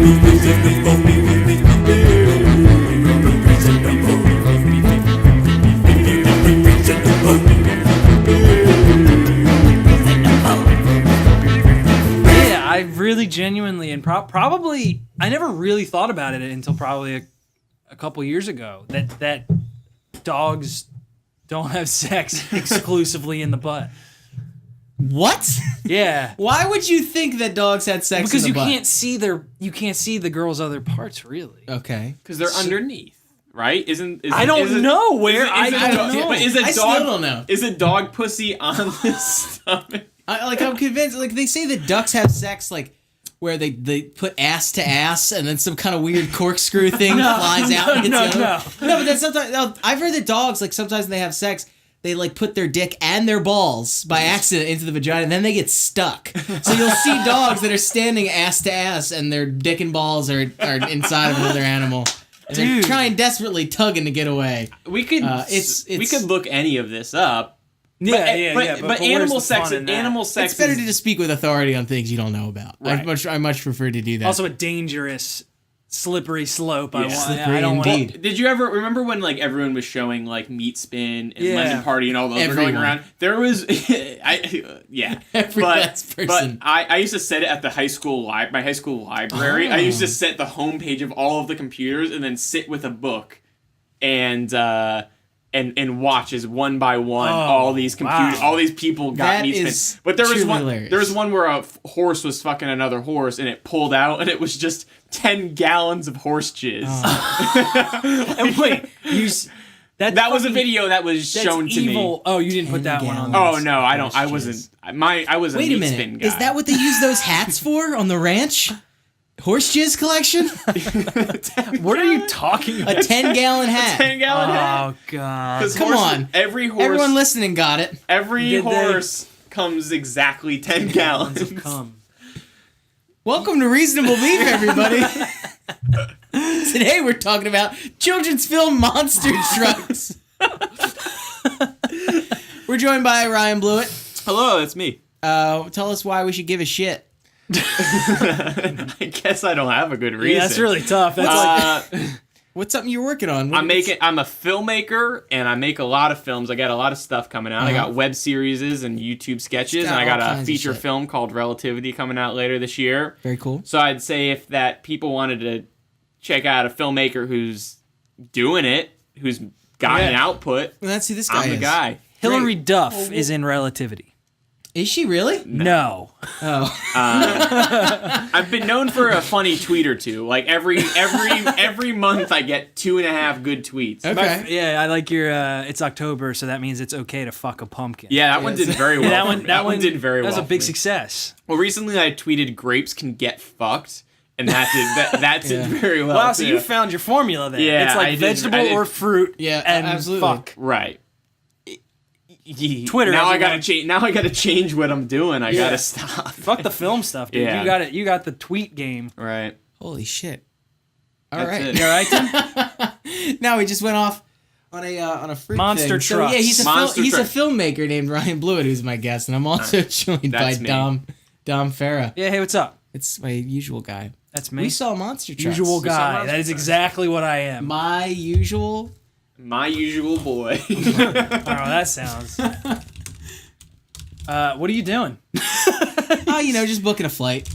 I really genuinely and probably I never really thought about it until probably a couple years ago that dogs don't have sex exclusively in the butt. What? Yeah. Why would you think that dogs had sex Because in the butt? you can't see the girl's other parts really. Okay. Because they're underneath, right? I don't know where. I don't know. But I still don't know. Is a dog pussy on the stomach? I'm convinced. Like they say that ducks have sex, like where they put ass to ass, and then some kind of weird corkscrew thing flies out. And gets No. But then sometimes I've heard that dogs, like sometimes when they have sex, they like put their dick and their balls by accident into the vagina, and then they get stuck. So you'll see dogs that are standing ass to ass, and their dick and balls are inside of another animal. And they're trying desperately, tugging to get away. We could we could look any of this up. But animal sex. It's better to just speak with authority on things you don't know about. Right. I much prefer to do that. Also a dangerous, slippery slope. Slippery I don't indeed. Well, did you ever remember when like everyone was showing like Meat Spin and Lemon Party and all those were going around? There was, Every last person. But I used to set it at the high school my high school library. I used to set the homepage of all of the computers and then sit with a book and watch as one by one all these computers, all these people got Meat Spin. But there was one where a horse was fucking another horse and it pulled out and it was just 10 gallons of horse jizz. And wait, that was a video that was shown to me. Oh, you didn't put that one on. Oh no, I don't. I wasn't. I was a Wait a Meat minute. Spin guy. Is that what they use those hats for on the ranch? Horse jizz collection? What are you talking about? A 10-gallon hat. 10-gallon hat. Oh god. Come on. Everyone listening got it. Every horse comes exactly 10 gallons of cum. Welcome to Reasonable Beef, everybody. Today we're talking about children's film monster trucks. We're joined by Ryan Blewett. Hello, that's me. Tell us why we should give a shit. I guess I don't have a good reason. Yeah, that's really tough. That's what's something you're working on? I'm a filmmaker and I make a lot of films. I got a lot of stuff coming out. I got web series and YouTube sketches, and I got a feature film called Relativity coming out later this year. Very cool. So I'd say if that people wanted to check out a filmmaker who's doing it, who's got an output, well, let's see this guy. I'm the guy. Hillary Duff is in Relativity. Is she really? No. Oh. I've been known for a funny tweet or two. Like every month, I get 2.5 good tweets. Okay. I like your. It's October, so that means it's okay to fuck a pumpkin. Yeah, that one did very well. That one did very well. That was a big success. Well, recently I tweeted grapes can get fucked, and that did very well. Wow, so you found your formula there. Yeah, it's like vegetable or fruit. Yeah, and absolutely. Fuck. Right. Twitter. Now I gotta change. Now I gotta change what I'm doing. I gotta stop. Fuck the film stuff, dude. Yeah. You got it. You got the tweet game. Right. Holy shit. All That's right. it. You all right, Tim? Now we just went off on a fruit Monster thing. trucks. So, yeah, he's a Trucks. filmmaker named Ryan Blewett, who's my guest, and I'm also joined by That's me. Dom Farah. Yeah. Hey, what's up? It's my usual guy. That's me. We saw Monster Trucks. Usual guy. Monster That is Trucks. exactly what I am. My usual. My usual boy. Oh, that sounds. What are you doing? Just booking a flight.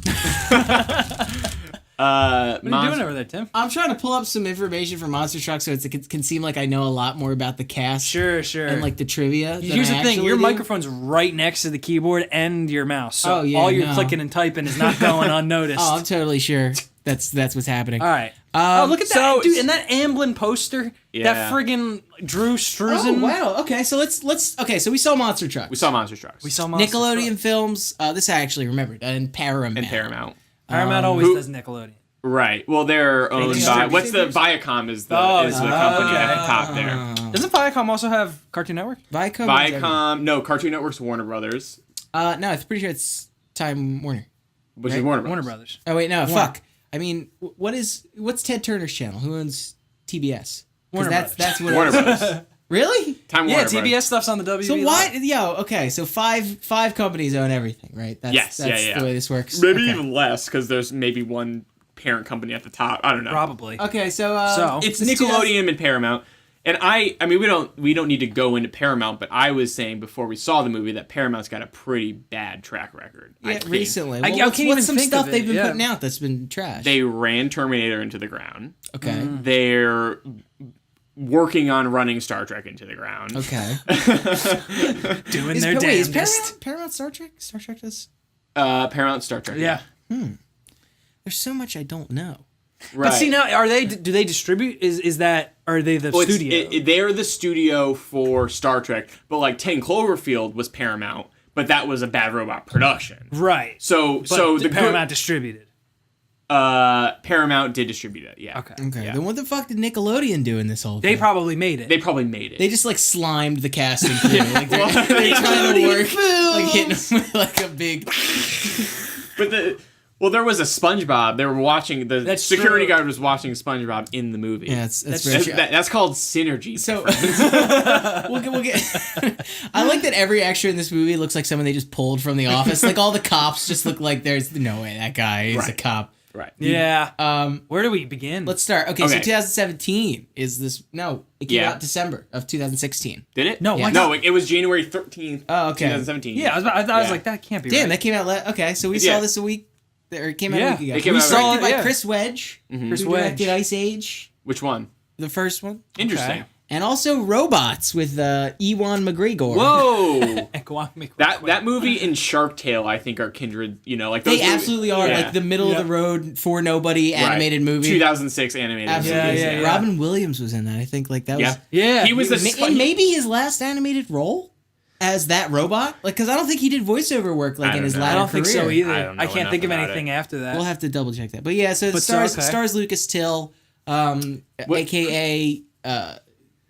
What are you doing over there, Tim? I'm trying to pull up some information for Monster Truck so it can seem like I know a lot more about the cast. Sure. And like the trivia. Here's the thing: your microphone's right next to the keyboard and your mouse, so all your clicking and typing is not going unnoticed. Oh, I'm totally sure that's what's happening. All right. Look at that, dude! And that Amblin poster, that friggin' Drew Struzan. Oh wow! Okay, so let's. Okay, so we saw Monster Trucks. We saw Monster Trucks. Nickelodeon films. This I actually remembered. And Paramount. Paramount always does Nickelodeon. Right. Well, they're owned by Viacom is the company at the top there. Doesn't Viacom also have Cartoon Network? Viacom. No, Cartoon Network's Warner Brothers. No, I'm pretty sure it's Time Warner. Which is Warner Brothers. Warner Brothers. Oh wait, no, fuck. I mean, what's Ted Turner's channel? Who owns TBS? Warner Brothers. That's what. Warner Brothers. Really? Time Yeah, Warner TBS Brothers. stuff's on the WB. So why? Okay. So five companies own everything, right? That's Yes. the way this works. Maybe even less because there's maybe one parent company at the top. I don't know. Probably. Okay, so It's this Nickelodeon and Paramount. And I mean, we don't need to go into Paramount, but I was saying before we saw the movie that Paramount's got a pretty bad track record. I think. recently. I Well, can't even what's some think stuff of it, they've been yeah. putting out that's been trash? They ran Terminator into the ground. Okay. They're working on running Star Trek into the ground. Okay. Doing Is, their wait, is damnedest. Paramount Star Trek? Star Trek does? Paramount Star Trek. Yeah. There's so much I don't know. Right. But see now, do they distribute? Are they the Well, studio? they're the studio for Star Trek, but like 10 Cloverfield was Paramount, but that was a Bad Robot production. Right. So But the Paramount distributed. Paramount did distribute it. Yeah. Okay. Okay. Yeah. Then what the fuck did Nickelodeon do in this whole They thing? probably made it. They probably made it. They just like slimed the cast and crew. Like they're trying to work, like hitting them with like a big. But there was a SpongeBob. They were watching the That's security true. guard was watching SpongeBob in the movie. Yeah, that's That's very true. That's called synergy. So we'll get I like that every extra in this movie looks like someone they just pulled from The Office. Like all the cops just look like there's no way that guy is a Right. cop. right. yeah. Where do we begin? Let's start. Okay, so Okay. 2017 is this? No, it came Yeah. out December of 2016. Did it? No, Yeah. why No, not? it was January 13th, Oh, okay. 2017. Yeah, I was Yeah. like, that can't be Damn, right. that came out. Okay, so we Yeah. saw this a week. Or it came out Yeah, a week ago. it came we out saw right- it by yeah. Chris Wedge, Chris who Wedge. directed Ice Age, Which one? the first one, Interesting. and also Robots with Ewan McGregor. Whoa. That That movie and Shark Tale, I think, are kindred. You know, like those They movies- absolutely are Yeah. like the middle of the road for nobody Right. animated movie. 2006 animated. Absolutely. movies, Yeah. Robin Williams was in that. I think like that was. Yeah. Yeah, He was the And maybe his last animated role as that robot, like because I don't think he did voiceover work like I in don't his know. latter I don't think so career. either. I don't know I can't enough think of about anything after that. We'll have to double check that. But yeah, so it But stars okay. stars Lucas Till, aka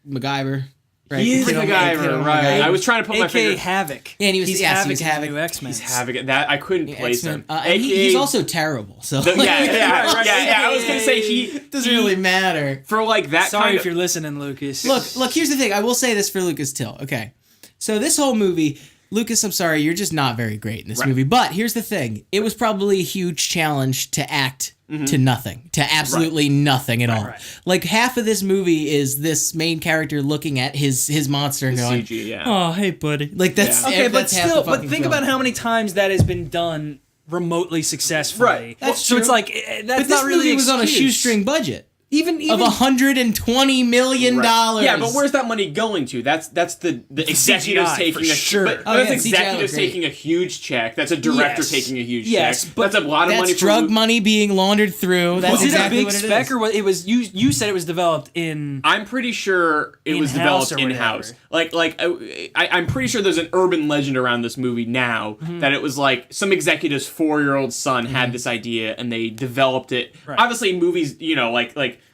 MacGyver. Right? He is Till MacGyver, right? I was trying to put my AKA finger. Havoc. Yeah, and he was- he's yes, he Havoc. was in the Havoc. new X-Men. He's having that. I couldn't place X-Men. him. And he's also terrible. So Yeah, like, yeah. I was gonna say it doesn't really matter. for like that Sorry kind if of. you're listening, Lucas. Look. Here's the thing. I will say this for Lucas Till. Okay, so this whole movie, Lucas, I'm sorry, you're just not very great in this Right. movie. But here's the thing: it was probably a huge challenge to act to nothing, to absolutely nothing at all. right. Like half of this movie is this main character looking at his monster and going, CG, yeah. "Oh, hey, buddy." Like that's Yeah. okay, but that's half the still, but fucking think film. about how many times that has been done remotely successfully. Right. That's so it's true. like But that's this not really movie was on a excuse. shoestring budget Even of $120 million. Right. Yeah, but where's that money going to? That's the executives CGI, taking for a sure. But Oh, that's yeah, CGI executives looked great. taking a huge check. That's a director Yes. taking a huge Yes, check. but That's a lot of That's money for drug money being laundered through. That's was exactly it a what big it spec is. or what? It was you said it was developed in. I'm pretty sure it was In-house developed or in house. whatever. I'm pretty sure there's an urban legend around this movie now that it was like some executive's 4-year-old son had this idea and they developed it. Right. Obviously, movies, you know,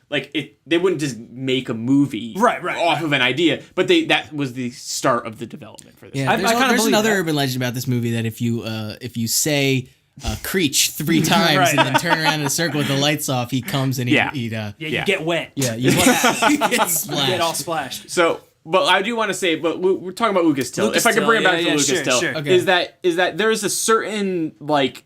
they wouldn't just make a movie Right, off of an idea, but that was the start of the development for this. Yeah, I there's, kinda there's believe another that. urban legend about this movie that if you say "creech" 3 times Right. and then turn around in a circle with the lights off, he comes and Yeah. he'd Yeah, Yeah. you get wet. you get splashed. You get all splashed. So, but I do want to say, but we're talking about Lucas Till. Lucas If I could bring it Till, back yeah, to yeah, Lucas sure, Till, sure. Okay. is that there is a certain like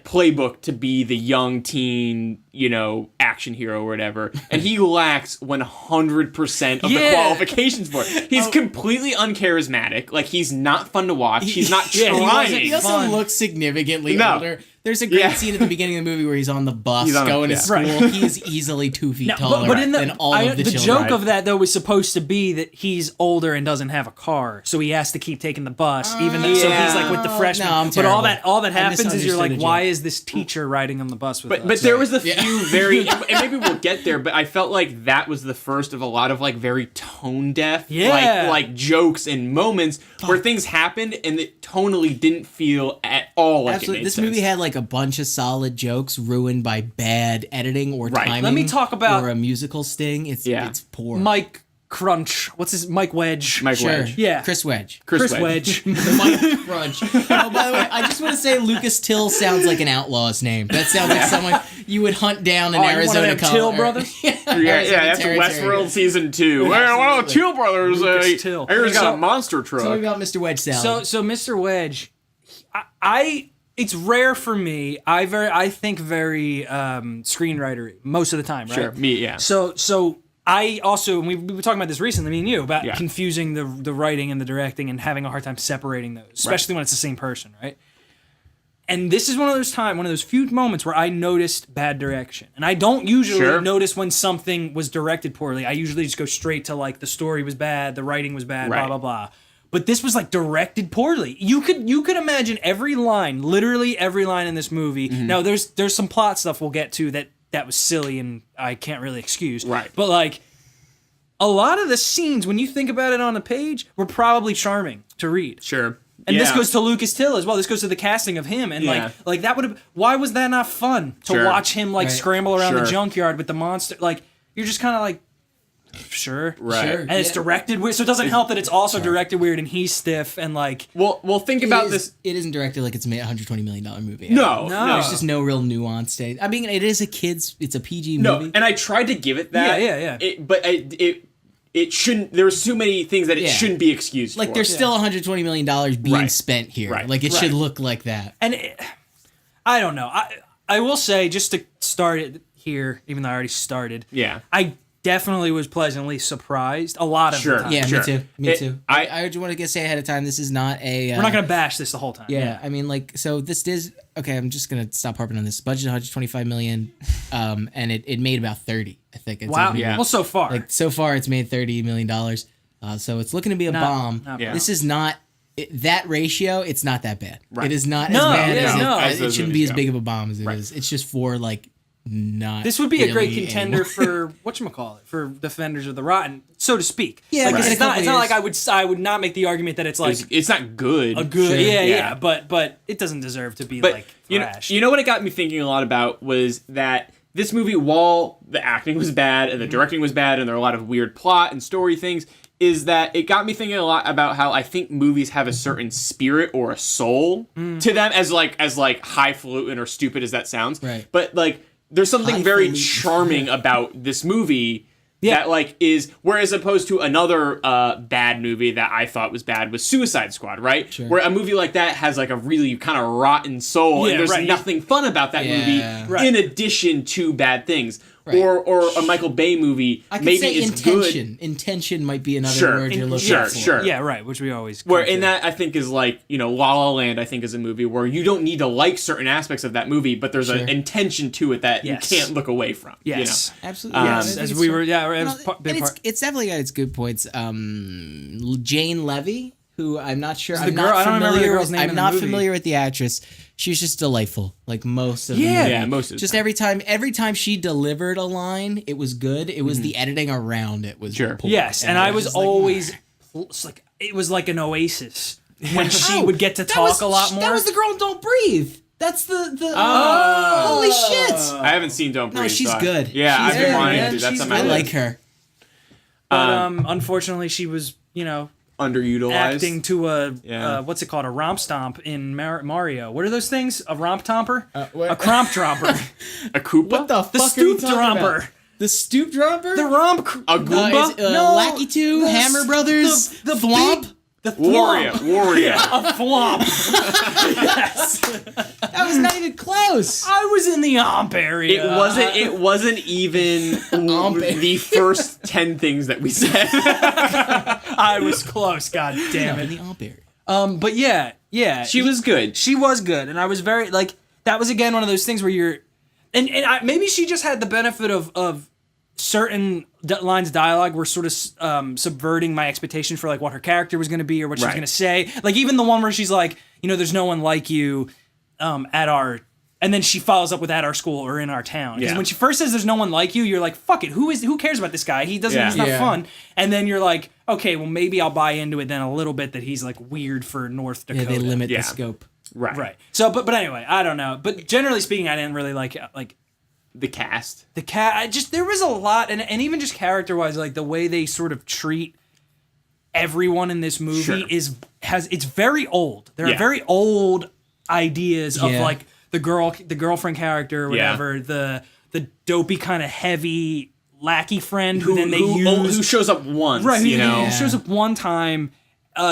playbook to be the young teen, you know, action hero or whatever, and he lacks 100% of the Yeah. qualifications for it. He's completely uncharismatic. Like he's not fun to watch. He's not Yeah, he wasn't trying. He also Fun. looks significantly No. older. There's a great Yeah. scene at the beginning of the movie where he's on the bus He's on a- going yeah. to school. Right. He is easily 2 feet No, taller but in than all of the the children. joke of that though was supposed to be that he's older and doesn't have a car, so he has to keep taking the bus, even though so he's like with the freshmen. No, I'm but all terrible. that I happens is you're like, misunderstood the why joke. is this teacher riding on the bus with us? But there was a Yeah. few very, and maybe we'll get there, but I felt like that was the first of a lot of like very tone deaf, Yeah. like jokes and moments where things happened and it tonally didn't feel at all like Absolutely. it made This sense. movie had like a bunch of solid jokes ruined by bad editing or Right. timing. Let me talk about- or a musical sting. It's Yeah. it's poor. Mike Crunch. What's his Mike Wedge? Mike Sure. Wedge. Yeah. Chris Wedge. Chris Wedge. Mike Crunch. Oh, by the way, I just want to say Lucas Till sounds like an outlaw's name. That sounds like someone you would hunt down in Oh, you one of Arizona. them Till brothers? Yeah, that's Westworld season 2. Well, one of the Till brothers. Lucas Till. I heard he's got So- a monster Tell me truck. about Mr. Wedge salad. So Mr. Wedge, I it's rare for me. I think very screenwriter most of the time, right? Sure, me, yeah. So I also, and we were talking about this recently, me and you, about Yeah. confusing the writing and the directing and having a hard time separating those, especially when it's the same person, right? And this is one of those few moments where I noticed bad direction. And I don't usually notice when something was directed poorly. I usually just go straight to like the story was bad, the writing was bad, blah, blah, blah. But this was like directed poorly. You could imagine every line, literally every line in this movie. Mm-hmm. Now there's some plot stuff we'll get to that was silly and I can't really excuse. Right. But like a lot of the scenes, when you think about it on a page, were probably charming to read. Sure. And this goes to Lucas Till as well. This goes to the casting of him. And like that would have. Why was that not fun to watch him like scramble around the junkyard with the monster? Like you're just kind of like, sure. And it's directed weird, so it doesn't help that it's also directed weird and he's stiff and like. Well, think about this. It isn't directed like it's a $120 million movie. No. There's just no real nuance to it. I mean, it is it's a PG No, movie. and I tried to give it that. Yeah. It shouldn't. There's so many things that it shouldn't be excused like for. there's still $120 million being spent here. Right. Like it should look like that. And I don't know. I will say, just to start it here, even though I already started. Yeah. I definitely was pleasantly surprised a lot of the time. Yeah, Sure. me too. I just want to say ahead of time, this is not a... We're not going to bash this the whole time. Yeah, I mean, like, so this is... Okay, I'm just going to stop harping on this. Budget $125 million, and it made about 30, I think. It's Wow. like, Well, so far. Like, so far, it's made $30 million. So it's looking to be a bomb. bad. This is not... that ratio, it's not that bad. Right. It is not No, as bad yeah, as it, no. As it those shouldn't be movies as go. big of a bomb as it is. It's just for, like, not... This would be a great really contender anymore. for whatchamacallit, for Defenders of the Rotten, so to speak. Yeah, like, right. it's not like I would not make the argument that it's like It's not good. a good Sure. yeah, but it doesn't deserve to be But like you know, thrashed. you know what it got me thinking a lot about was that this movie, while the acting was bad and the directing was bad and there are a lot of weird plot and story things, is that it got me thinking a lot about how I think movies have a certain spirit or a soul to them, as highfalutin or stupid as that sounds. Right. But like there's something very Highfalutin. charming about this movie. That like is, whereas opposed to another bad movie that I thought was bad was Suicide Squad, right? Sure. Where a movie like that has like a really kind of rotten soul, Yeah, and there's right. nothing fun about that Yeah. movie Right. in addition to bad things. Right. Or a Michael Bay movie I could maybe say is intention. good. Intention might be another Sure. word you're looking Sure, for. sure. yeah, right, which we always Where come in to. that I think is like, you know, La La Land I think is a movie where you don't need to like certain aspects of that movie, but there's Sure. an intention to it that Yes. you can't look away from. Yes. Absolutely. Yes, I Yes, think as it's we true. were, it was Well, big and part. it's definitely got its good points. Jane Levy, who I'm not sure. the I'm girl- not I don't remember the familiar girl's with. name I'm in the not movie. familiar with the actress. She was just delightful, like most of the Yeah. movie. Yeah, most of the Just time. every time she delivered a line, it was good. It was the editing around it was Sure. poor. Yes, and I was just like, always it's like it was like an oasis when she Oh, would get to that talk was- a lot more. That was the girl in Don't Breathe. That's the Oh. holy shit. I haven't seen Don't Breathe. No, she's so good. Yeah, She's I've been good, wanting man. to. That's She's on my I good. list. like her. But unfortunately, she was Underutilized. acting to a Yeah. what's it called, a romp stomp in Mario. What are those things? A romp tomper? what? A cromp dropper? A Koopa? What the fuck The are you stoop talking dropper. about? The stoop dropper? The romp. A Goomba? No, Lackey 2, Hammer Brothers, the Thwomp. big- the Warrior. thwomp. Warrior. A thwomp. Yes. That was not even close. I was in the omp area. It wasn't even the first 10 things that we said. I was close. God damn In it. the Omp area. But yeah. She was good. She was good, and I was very like that was again one of those things where you're, and maybe she just had the benefit of certain lines of dialogue were sort of subverting my expectation for like what her character was going to be or what she was Right. going to say. Like even the one where she's like, there's no one like you at our. And then she follows up with at our school or in our town. Because Yeah. when she first says there's no one like you, you're like, fuck it, who cares about this guy? He's not Yeah. fun. And then you're like, okay, well maybe I'll buy into it then a little bit that he's like weird for North Yeah, Dakota. they limit Yeah. the scope. Right. So but anyway, I don't know. But generally speaking, I didn't really like The cast. the cat. There was a lot, and even just character wise, like the way they sort of treat everyone in this movie Sure. it's very old. There are Yeah. very old ideas of Yeah. like the girlfriend character or whatever, the dopey kind of heavy lackey friend who then they use who shows up once, right, you know? who shows up one time.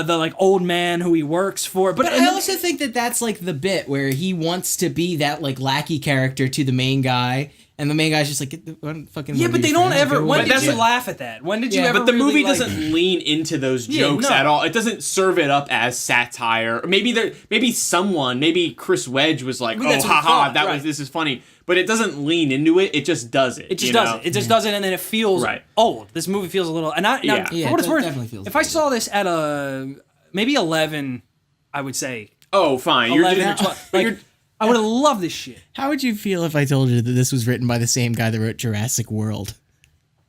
the like old man who he works for. But I also think that that's like the bit where he wants to be that like lackey character to the main guy, and the main guy's just like, fucking. Yeah, but they don't ever. When did you what- laugh at that? When did you ever? But the really, movie like, doesn't lean into those jokes no. at all. It doesn't serve it up as satire. Or maybe maybe Chris Wedge was like, Maybe "Oh, that's what he haha, thought, this is funny." But it doesn't lean into it. It just does it. It just does it. It just does it, and then it feels old. This movie feels a little. And now, Yeah. for what it's worth, definitely feels if I saw this at maybe 11, I would say Oh, fine. 11 You're or 12. Like, I would have loved this shit. How would you feel if I told you that this was written by the same guy that wrote Jurassic World?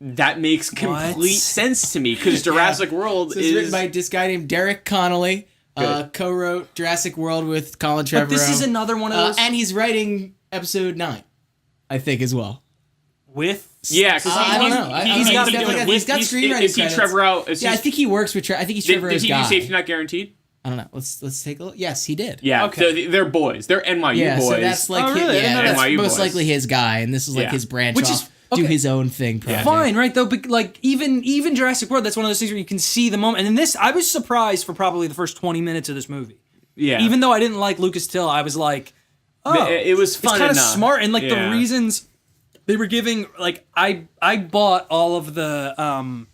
That makes complete sense to me because Jurassic World So it's written by this guy named Derek Connolly. Co-wrote Jurassic World with Colin Trevorrow. But this is another one of those and he's writing episode 9, I think, as well. with. Yeah, because I don't know. He's got screenwriting Is he credits. Trevorrow? Yeah, I think he works with. I think he's Did Trevorrow's he guy. do Safety Not Guaranteed? I don't know. Let's take a look. Yes, he did. Yeah. Okay. So they're boys. They're NYU boys. So that's like Oh, really? I didn't know that's that. NYU most boys. likely his guy, and this is like Yeah. his branch Which off, is- do okay. his own thing. Project. Fine, right? Though, but like even Jurassic World, that's one of those things where you can see the moment. And in this, I was surprised for probably the first 20 minutes of this movie. Yeah. Even though I didn't like Lucas Till, I was like, oh, It was fun It's kind of enough. smart, and like Yeah. the reasons they were giving, like I bought all of the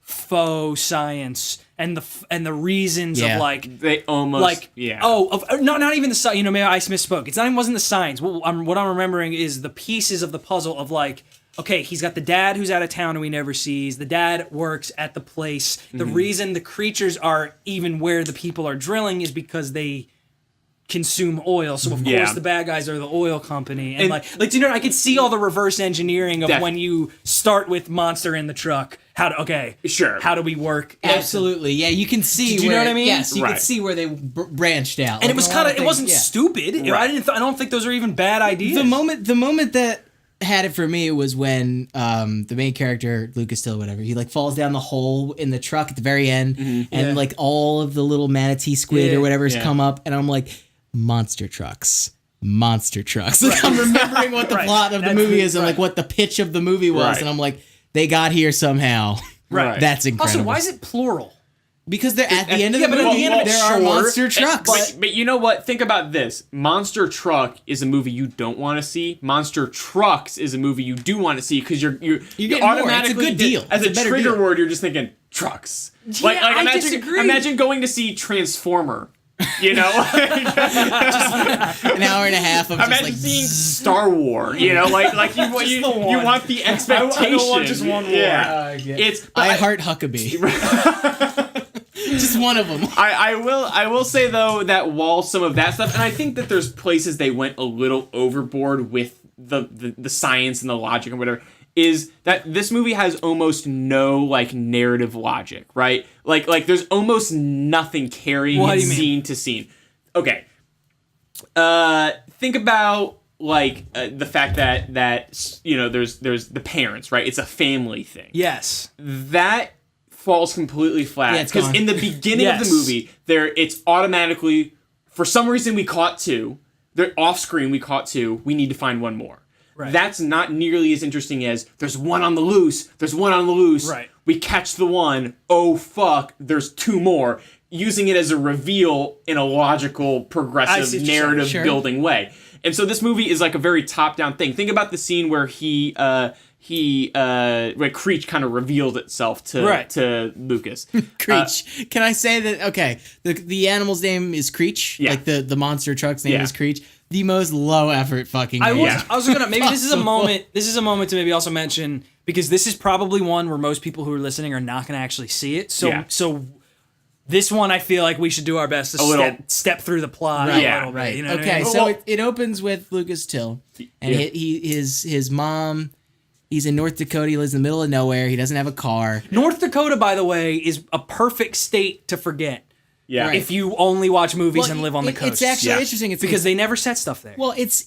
faux science and the reasons Yeah. of like. They almost Like yeah. not even the science. You know, maybe I misspoke. It wasn't the science. What I'm remembering is the pieces of the puzzle of like, okay, he's got the dad who's out of town and we never sees. The dad works at the place. The reason the creatures are even where the people are drilling is because they consume oil. So of course the bad guys are the oil company. And like do you know, I could see all the reverse engineering of when you start with monster in the truck. How do we work? Absolutely, yeah. You can see. Do you know what I mean? Yes, you can Right. see where they branched out. And it was kind of, it wasn't stupid. stupid. I don't think those are even bad ideas. The moment that had it for me was when the main character, Lucas Till, whatever, he like falls down the hole in the truck at the very end, and like all of the little manatee squid or whatever has come up, and I'm like, monster trucks. Like, I'm remembering what the plot of the movie is and like what the pitch of the movie was, and I'm like, they got here somehow. Right. That's incredible. Also, why is it plural? Because they're at the end of the but at movie, the end of it, there are sure. monster trucks. But you know what? Think about this. Monster Truck is a movie you don't want to see. Monster Trucks is a movie you do want to see because you're getting more. automatically It's a good deal. As It's a a better trigger deal. word, you're just thinking trucks. I disagree. Imagine going to see Transformer. You know, An hour and a half of just imagine like seeing Star Wars. You know, like you want the expectation. I don't want just one more. Yeah, it's. but I heart Huckabee. Just one of them. I will say though that while some of that stuff, and I think that there's places they went a little overboard with the science and the logic and whatever, is that this movie has almost no like narrative logic, right? Like there's almost nothing carrying What it do you mean? scene to scene. Okay, think about like the fact that you know there's the parents, right? It's a family thing. Yes. That falls completely flat Yeah, it's because gone. in the beginning of the Yes. movie it's automatically, for some reason we caught two, they're off screen, we caught two, we need to find one more. Right. That's not nearly as interesting as there's one on the loose, Right. we catch the one, oh fuck, there's two more, using it as a reveal in a logical, I see progressive, what you're saying. narrative Sure. building way. And so this movie is like a very top-down thing. Think about the scene where where Creech kind of revealed itself to Lucas. Creech. Can I say that? Okay, the animal's name is Creech. Yeah. Like the monster truck's name Yeah. is Creech. The most low effort fucking. I name. was gonna maybe this is a Possible. moment. This is a moment to maybe also mention, because this is probably one where most people who are listening are not gonna actually see it. So Yeah. so this one I feel like we should do our best to little- step through the plot Right, a little bit. You know what I Okay, mean? so Well- it opens with Lucas Till, and Yeah. his mom. He's in North Dakota. He lives in the middle of nowhere. He doesn't have a car. North Dakota, by the way, is a perfect state to forget. Yeah. Right. If you only watch movies Well, and live on the it- coast. It's actually Yeah. interesting. It's because they never set stuff there. well, it's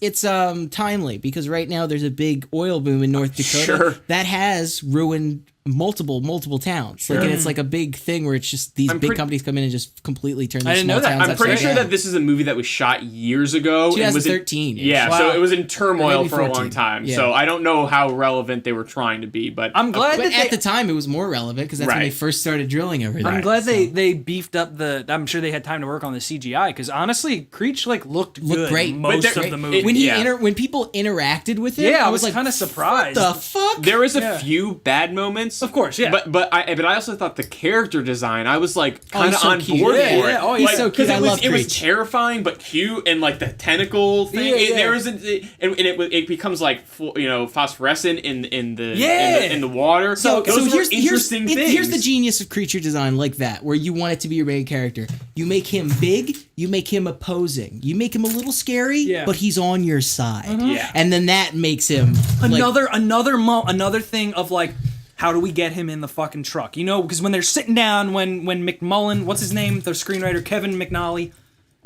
timely because right now there's a big oil boom in North Dakota Sure. that has ruined multiple towns. Like, and it's like a big thing where it's just these big companies come in and just completely turn these small towns. I'm pretty sure that this is a movie that was shot years ago. 2013. So it was in turmoil for a long time. Yeah. So I don't know how relevant they were trying to be, but I'm glad But that at the time, it was more relevant because that's when they first started drilling over there. I'm glad they beefed up I'm sure they had time to work on the CGI because honestly, Creech looked good great most of the movie. When people interacted with it, I was like, kind of surprised. What the fuck? There was a few bad moments, of course, yeah. But I also thought the character design, I was like kind of on cute. board for it. Yeah. Oh, he's so cute. I love it was Creech. terrifying but cute, and like the tentacle thing. It becomes like phosphorescent in the water. So here's interesting things. Here's the genius of creature design like that, where you want it to be your main character. You make him big, you make him opposing, you make him a little scary, but he's on your side. Yeah. And then that makes him another thing of like, how do we get him in the fucking truck? You know, because when they're sitting down, when McMullen, what's his name, the screenwriter, Kevin McNally,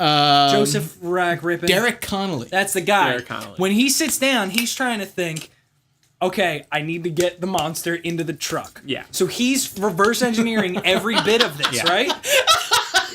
Joseph Rippin, Derek Connolly. That's the guy. Derek Connolly. When he sits down, he's trying to think, okay, I need to get the monster into the truck. Yeah. So he's reverse engineering every bit of this, right?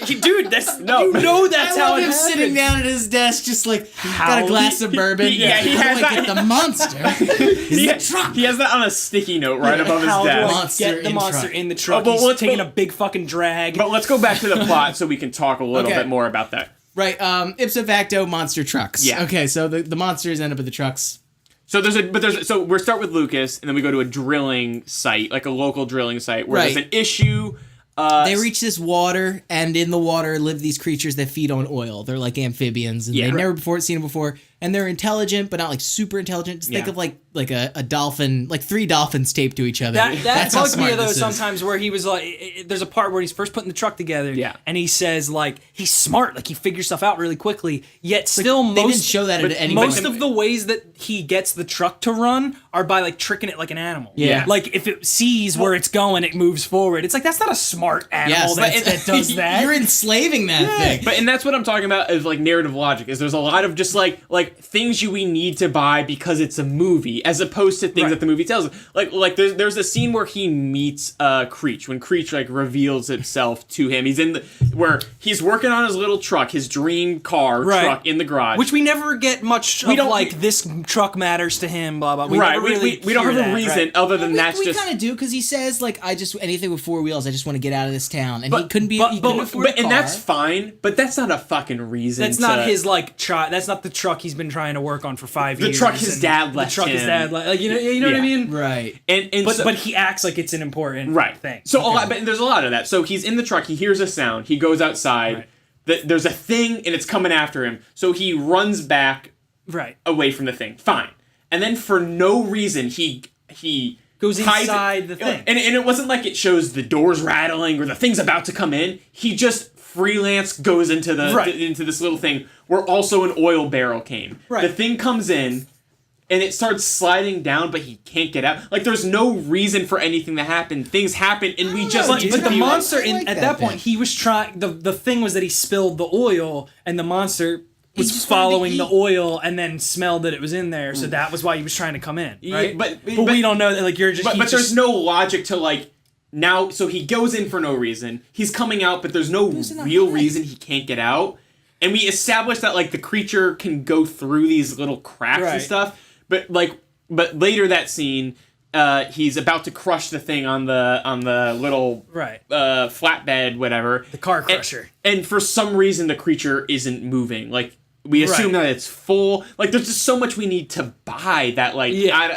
Dude, that's I how love it him happens. sitting down at his desk, just like got a glass of bourbon. he How has do I get the monster in the truck? He has that on a sticky note right above his How do desk. I Monster get the in monster truck. in the truck? but He's let's taking go- a big fucking drag. But let's go back to the plot so we can talk a little bit more about that. Right, ipso facto monster trucks. Yeah. Okay, so the monsters end up at the trucks. So so we start with Lucas, and then we go to a drilling site, like a local drilling site, where there's an issue. They reach this water, and in the water live these creatures that feed on oil. They're like amphibians, and they've never seen them before. And they're intelligent, but not like super intelligent. Just think of like a dolphin, like 3 dolphins taped to each other. That how bugs me smart though this is. sometimes where he was like, there's a part where he's first putting the truck together, and he says like he's smart, like he figures stuff out really quickly. Yet still, they didn't show that at any most point. of the ways that he gets the truck to run are by like tricking it like an animal. Yeah. Like if it sees where it's going, it moves forward. It's like that's not a smart animal that does that. You're enslaving that thing. And that's what I'm talking about is like narrative logic. Is there's a lot of just like things we need to buy because it's a movie, as opposed to things that the movie tells us. Like there's a scene where he meets Creech, when Creech like reveals itself to him. He's where he's working on his little truck, his dream car truck in the garage, which we never get much of. This truck matters to him. Blah blah. We don't have a reason other than that's we just kind of do, because he says like, I just anything with 4 wheels, I just want to get out of this town, and he couldn't afford a car. And that's fine, but that's not a fucking reason. That's not his like that's not the truck he's been trying to work on for 5 years. The truck his dad left The truck his him. dad left. You know what I mean? Right. But he acts like it's an important thing. So but there's a lot of that. So he's in the truck, he hears a sound, he goes outside, there's a thing and it's coming after him. So he runs back away from the thing. Fine. And then for no reason he goes inside the thing. And it wasn't like it shows the doors rattling or the thing's about to come in. He just freelance goes into into this little thing where also an oil barrel came. Right. The thing comes in and it starts sliding down, but he can't get out. Like there's no reason for anything to happen. Things happen, and we just. But the monster like at that point, he was trying. The thing was that he spilled the oil, and the monster was following the oil, and then smelled that it was in there. So that was why he was trying to come in, right? Yeah, but we don't know that. Like you're just. But there's no logic to like. Now, so he goes in for no reason. He's coming out, but there's no real reason he can't get out. And we established that like the creature can go through these little cracks and stuff. But later that scene, he's about to crush the thing on the little flatbed, whatever. The car crusher. And for some reason, the creature isn't moving. Like. We assume that it's full. Like, there's just so much we need to buy that, like, I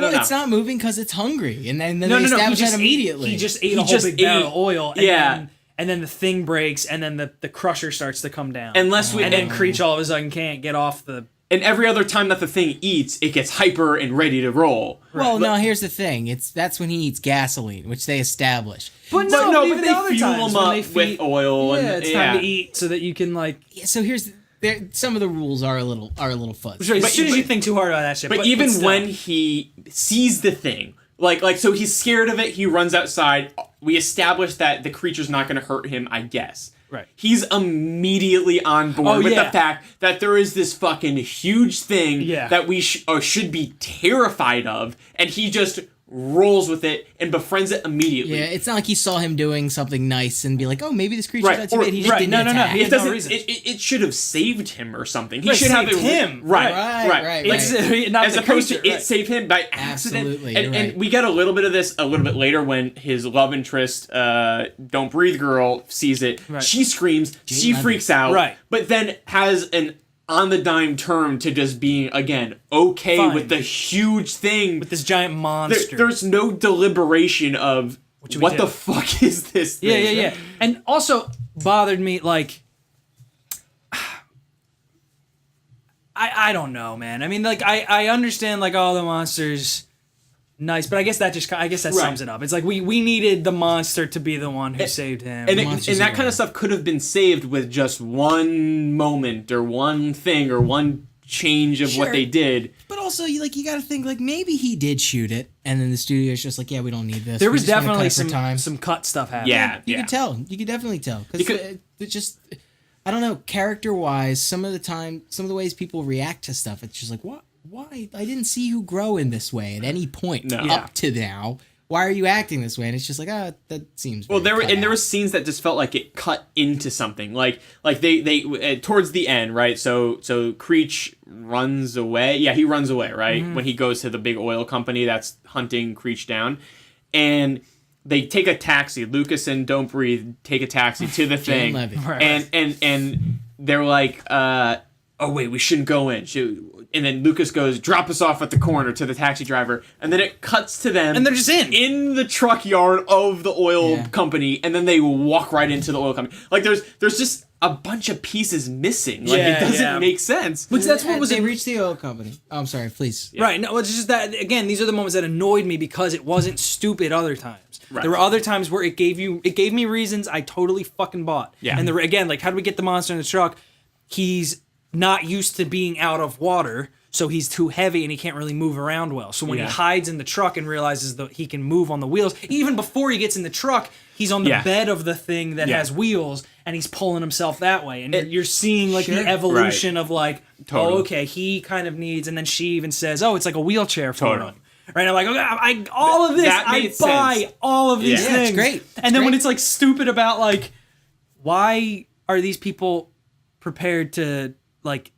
don't know. It's not moving because it's hungry, and then they establish that immediately. He just ate a whole big barrel of oil, and then the thing breaks, and then the crusher starts to come down. And then Creech all of a sudden can't get off the... And every other time that the thing eats, it gets hyper and ready to roll. Well, no, here's the thing. That's when he eats gasoline, which they establish. But they fuel him up with oil. Yeah, it's time to eat so that you can, like... Yeah, so here's... some of the rules are a little fuzzy. As soon as you think too hard about that shit. But even when he sees the thing, like so he's scared of it, he runs outside. We established that the creature's not going to hurt him, I guess. Right. He's immediately on board with the fact that there is this fucking huge thing that we should be terrified of, and he just rolls with it, and befriends it immediately. Yeah, it's not like he saw him doing something nice and be like, oh, maybe this creature's Right, not too or- bad. He just right, didn't no, attack. he It had no doesn't. reason. It should have saved him or something. He Right, should have saved him. Right. Right. It's not As the opposed creature, to it right. saved him by accident. Absolutely, you're and right. we get a little bit of this a little bit later when his love interest, Don't Breathe girl, sees it. Right. She screams. She Levy. freaks out. Right. But then has an on the dime turn to just being again okay Fine. with the huge thing. With this giant monster. There's no deliberation of should we what do? the fuck is this thing? Yeah. And also bothered me, like, I don't know, man. I mean, like, I understand, like, all the monsters, nice, but I guess that sums it up. It's like we needed the monster to be the one who saved him. And Monsters that are kind of right. stuff could have been saved with just one moment or one thing or one change of what Sure. they did. But also, you got to think, like, maybe he did shoot it, and then the studio's just like, yeah, we don't need this. there We was just wanna cut definitely it for time. some cut stuff happening. Yeah, You could tell. You could definitely tell. Because it just, I don't know, character-wise, some of the ways people react to stuff, it's just like, what? Why? I didn't see you grow in this way at any point No. up to now. Why are you acting this way? And it's just like, that seems Well, very cut there were out. scenes that just felt like it cut into something, like they towards the end, right? So Creech runs away. Yeah, he runs away, right? When he goes to the big oil company that's hunting Creech down, and they take a taxi. Lucas and Don't Breathe take a taxi to the thing, Levy. Right. and they're like, oh wait, we shouldn't go in. And then Lucas goes, drop us off at the corner to the taxi driver. And then it cuts to them. And they're just in the truck yard of the oil Yeah. company. And then they walk right into the oil company. Like, there's just a bunch of pieces missing. Like, Yeah, it doesn't yeah. make sense. Which that's what was They reached the oil company. Oh, I'm sorry, please. Right. No, it's just that, again, these are the moments that annoyed me because it wasn't stupid other times. Right. There were other times where it gave me reasons I totally fucking bought. Yeah. And again, like, how do we get the monster in the truck? He's not used to being out of water, so he's too heavy and he can't really move around well. So when he Yeah. hides in the truck and realizes that he can move on the wheels, even before he gets in the truck, he's on the Yeah. bed of the thing that Yeah. has wheels and he's pulling himself that way. And you're seeing, like, Sure. the evolution of, like, Totally. oh, okay, he kind of needs, and then she even says, oh, it's like a wheelchair for Totally. him. Right? I'm like, okay, all of this, That I made buy sense. all of these Yeah. things. Yeah, it's great. And then when great. it's, like, stupid about, like, why are these people prepared to, like,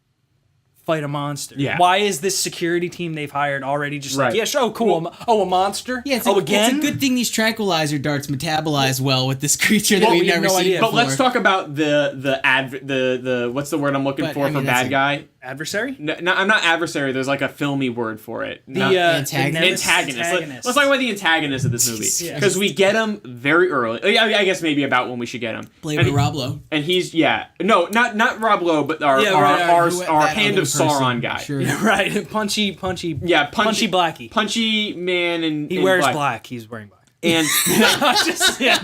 fight a monster? Yeah. Why is this security team they've hired already just Right. like, yeah, sure, oh, cool. Oh, a monster? Yeah, it's again? a good thing these tranquilizer darts metabolize well with this creature that Well, we've we have never no seen idea. before. But let's talk about the what's the word I'm looking But, for I mean, bad that's guy? Adversary? No, I'm not adversary. There's like a filmy word for it. The antagonist. Antagonist. Let's talk about the antagonist of this movie Yeah. because we get him very early. I guess maybe about when we should get him. Played And by Rob Lowe. And he's not Rob Lowe, but our Yeah, right, our That Hand other of Sauron person. guy. Sure. Yeah, right. Punchy Punchy Blackie. Punchy man, and He wears black. He's wearing black. And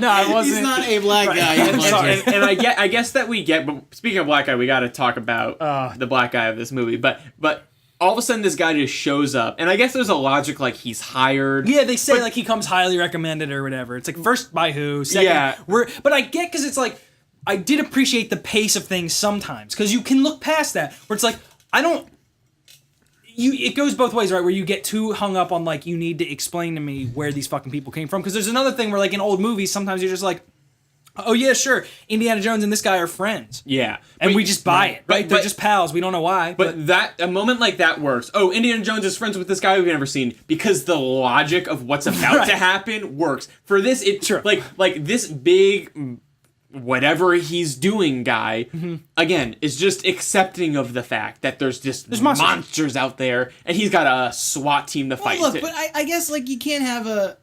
No, I wasn't. He's not a black guy. I'm He's a sorry. black guy. and I guess that we get. But speaking of black guy, we got to talk about the black guy of this movie. But all of a sudden, this guy just shows up, and I guess there's a logic like he's hired. Yeah, they say But- like he comes highly recommended or whatever. It's like first by who, second. Yeah. But I get because it's like I did appreciate the pace of things sometimes because you can look past that where it's like I don't. It goes both ways, right? Where you get too hung up on like you need to explain to me where these fucking people came from because there's another thing where like in old movies sometimes you're just like, oh yeah, sure, Indiana Jones and this guy are friends. Yeah, And But- we just buy it, right? They're just pals. We don't know why. But that a moment like that works. Oh, Indiana Jones is friends with this guy we've never seen because the logic of what's about Right. to happen works. For this, it Sure. like this big whatever he's doing guy again is just accepting of the fact that there's monsters out there and he's got a SWAT team to fight. Well, look, but I guess like you can't have a.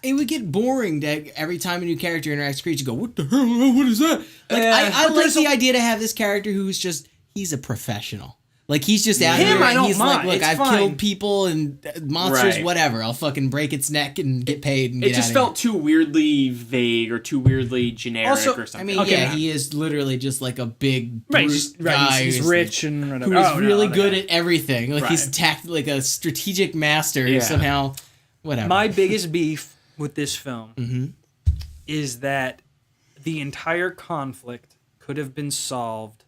It would get boring to every time a new character interacts with creature, you go, what the hell? What is that? Like I but like there's the idea to have this character who's just he's a professional. Like he's just out Him, here I and don't he's mind. like, look, It's I've fine. killed people and monsters, Right. whatever. I'll fucking break its neck and get paid and it get just out felt too weirdly vague or too weirdly generic Also, or I something. mean, Okay. yeah, he is literally just like a big right, brute he's, guy he's who's rich and whatever. who is Oh, no, really okay. good at everything. Like he's Right. like a strategic master who Yeah. somehow, whatever. My biggest beef with this film is that the entire conflict could have been solved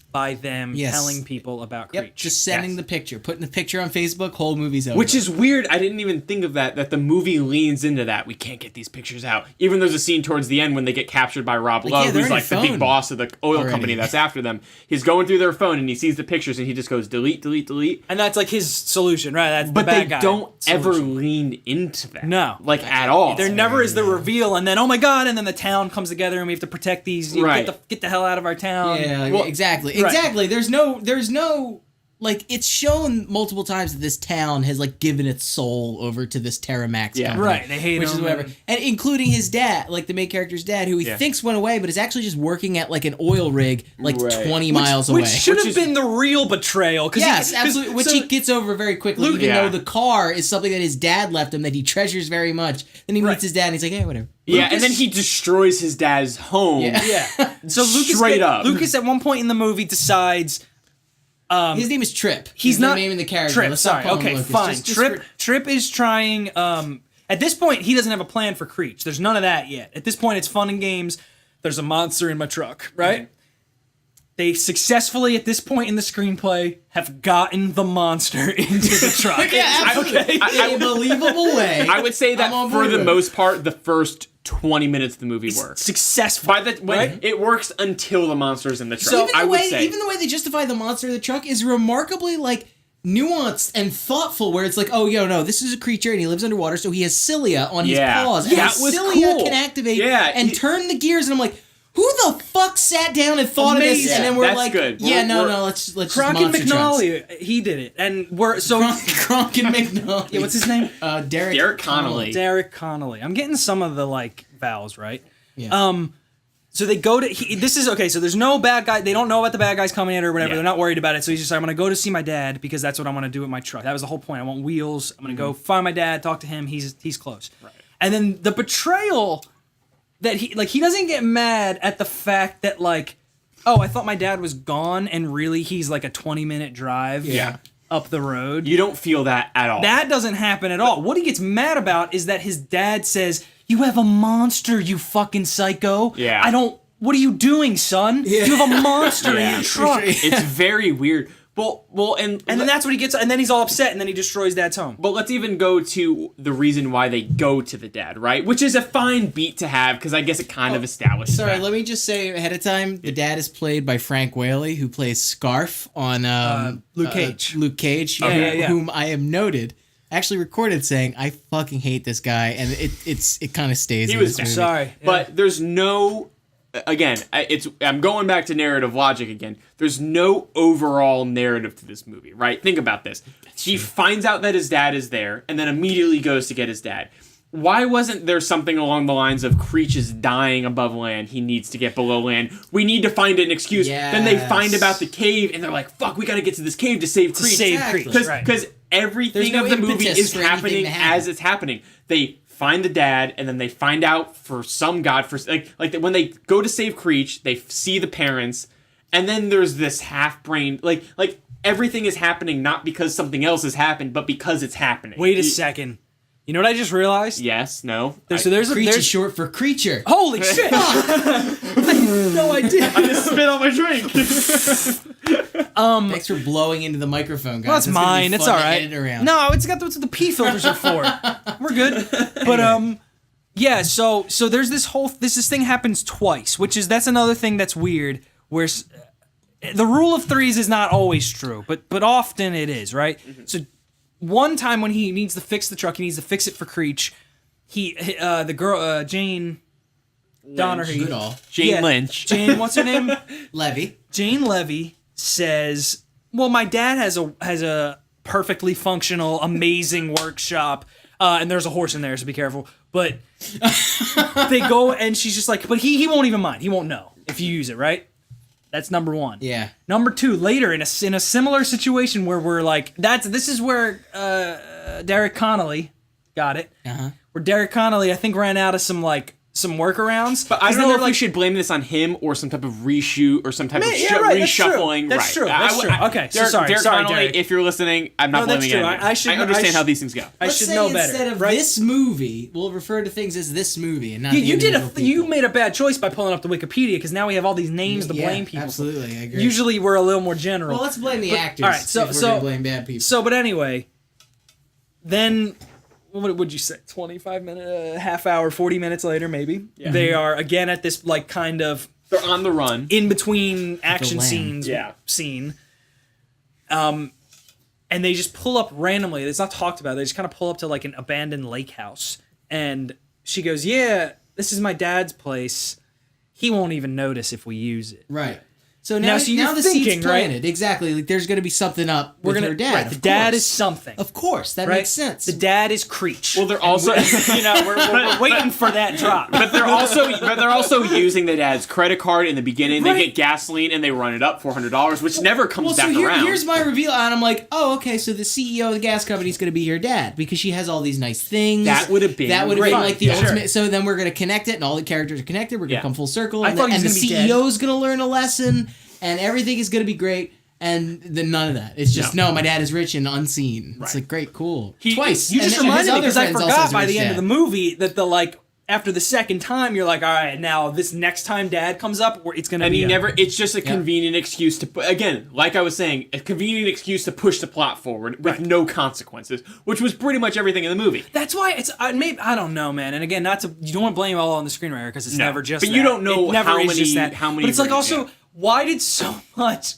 by them Yes. telling people about Creech. Yep, just sending Yes. the picture, putting the picture on Facebook, whole movie's over. Which is weird. I didn't even think of that the movie leans into that. We can't get these pictures out. Even there's a scene towards the end when they get captured by Rob Lowe, yeah, they're who's on like your the big phone boss of the oil already. company that's after them. He's going through their phone and he sees the pictures and he just goes delete, delete, delete. And that's like his solution, right? That's But the they bad guy don't ever solution. lean into that. No. Like at all. There never is the reveal, and then oh my god, and then the town comes together, and we have to protect these. Right. Get the hell out of our town. Yeah, Well, exactly. right. Exactly. There's no like it's shown multiple times that this town has like given its soul over to this Terramax Yeah. company. Right, they hate which him is whatever. and- And including his dad, like the main character's dad, who he Yeah. thinks went away, but is actually just working at like an oil rig like Right. 20 miles away. Which should Which have is- been the real betrayal. Yes, absolutely. Which he gets over very quickly, even Yeah. though the car is something that his dad left him that he treasures very much. Then he meets Right. his dad and he's like, hey, whatever. Yeah, and then he destroys his dad's home. Yeah. Yeah. So Straight up. Lucas at one point in the movie decides His name is Trip. he's the not name of the character. Trip. Let's not Sorry. call him Okay, Lucas. fine. Just Trip is trying. At this point, he doesn't have a plan for Creech. There's none of that yet. At this point, it's fun and games. There's a monster in my truck, right? They successfully, at this point in the screenplay, have gotten the monster into the truck. Yeah, absolutely. In a believable way. I would say that I'm on for board the with it. most part, the first 20 minutes of the movie works. Successful. Right? It works until the monster's in the truck. So even I the would way, say. even the way they justify the monster in the truck is remarkably like nuanced and thoughtful. Where it's like, oh, no, this is a creature and he lives underwater, so he has cilia on his Yeah. paws. Yeah, and that was cilia cool. can activate Yeah, and turn the gears. And I'm like, who the fuck sat down and thought of this? Amazing. And then we're That's like, good. yeah, We're- let's Kronk and monster trucks. McNally, he did it, and we're so. Kronk and McNally. Yeah, what's his name? Derek Connolly. Derek Connolly. I'm getting some of the like vowels right. Yeah. So they go to. This is okay. So there's no bad guy. They don't know about the bad guys coming in or whatever. Yeah. They're not worried about it. So he's just like, I'm gonna go to see my dad because that's what I want to do with my truck. That was the whole point. I want wheels. I'm gonna go find my dad, talk to him. He's close. Right. And then the betrayal that he doesn't get mad at the fact that like, oh, I thought my dad was gone and really he's like a 20-minute drive. Yeah. Up the road. You don't feel that at all. That doesn't happen at all. What he gets mad about is that his dad says, "You have a monster, you fucking psycho." Yeah. I don't. What are you doing, son? You have a monster in your truck. It's very weird. Well, and And then that's what he gets. And then he's all upset, and then he destroys Dad's home. But let's even go to the reason why they go to the dad, right? Which is a fine beat to have because I guess it kind of establishes. Sorry, that. let me just say ahead of time, the dad is played by Frank Whaley, who plays Scarf on Luke Cage. Luke Cage, yeah. whom I am noted actually recorded saying, "I fucking hate this guy," and it kind of stays. He in was this movie. Sorry. But there's no. Again, I'm going back to narrative logic again. There's no overall narrative to this movie, right? Think about this. He finds out that his dad is there, and then immediately goes to get his dad. Why wasn't there something along the lines of Creech is dying above land, he needs to get below land, we need to find an excuse. Then they find Yes. about the cave, and they're like, fuck, we gotta get to this cave to save Creech. save Exactly. Creech, right. Because everything There's no of the movie impetus is for anything happening to happen. as it's happening. They find the dad, and then they find out for some like when they go to save Creech, they see the parents, and then there's this half-brained like everything is happening not because something else has happened, but because it's happening. Wait a second. You know what I just realized? Yes. No. There's Creech is short for creature. Holy shit! I had no idea. I just spit on my drink. Thanks for blowing into the microphone, guys. Well, that's It's gonna be mine. It's fun all to right. edit around. No, it's got that's what the P filters are for. We're good. But yeah. So there's this thing happens twice, that's another thing that's weird. Where the rule of threes is not always true, but often it is, right? Mm-hmm. So one time when he needs to fix the truck, he needs to fix it for Creech. The girl Jane Donnerhy, Goodall. Jane Lynch. Jane, what's her name? Levy. Jane Levy says, "Well, my dad has a perfectly functional, amazing workshop, and there's a horse in there, so be careful." But they go, and she's just like, "But he won't even mind. He won't know if you use it, right?" That's number one. Yeah. Number two, later in a similar situation where we're like, this is where Derek Connolly got it. Uh-huh. Where Derek Connolly, I think, ran out of some some workarounds. But I 'Cause don't then know if they're we should blame this on him or some type of reshoot or some type of reshuffling. That's true. That's true. Okay, so sorry, Derek sorry, Connolly, Derek. if you're listening, I'm not blaming you. I understand how these things go. I Let's should say know better. instead of right? this movie, we'll refer to things as this movie and not the You individual people. you made a bad choice by pulling up the Wikipedia because now we have all these names to blame people. Absolutely, I agree. Usually we're a little more general. well, let's blame the actors. all right, so if we're gonna blame bad people. So, but anyway, then what would you say? 25 minutes, half hour, 40 minutes later, maybe they are again at this like kind of They're on the run. in between action lamb. scenes. Yeah. Scene. And they just pull up randomly. It's not talked about. They just kind of pull up to like an abandoned lake house, and she goes, "Yeah, this is my dad's place. He won't even notice if we use it." Right. So now so you're the thinking, seed's planted. Exactly. Like there's going to be something up with her dad. Right, the dad is something. Of course, that right? makes sense. The dad is Creech. Well, they're also we're waiting for that drop. But they're also using the dad's credit card in the beginning. Right. They get gasoline and they run it up $400, which never comes well, back so around. here's my reveal, and I'm like, oh, okay, so the CEO of the gas company is going to be your dad because she has all these nice things. That would have been been like the Yeah. ultimate. So then we're going to connect it, and all the characters are connected. We're going to Yeah. come full circle, I and thought he was the gonna be dead. CEO is going to learn a lesson, and everything is going to be great. And then none of that. It's just no. My dad is rich and unseen. It's like great, cool. Twice. You just And his reminded me other because I friends also forgot has a by rich the end dad. of the movie that the like after the second time you're like, all right, now this next time dad comes up, it's gonna And be he never. It's just a convenient excuse to. Again, like I was saying, a convenient excuse to push the plot forward with no consequences, which was pretty much everything in the movie. That's why it's maybe I don't know, man. And again, you don't want to blame it all on the screenwriter because it's No. never just. But that. you don't know It never how is many- just that. how many But it's like versions, also why did so much.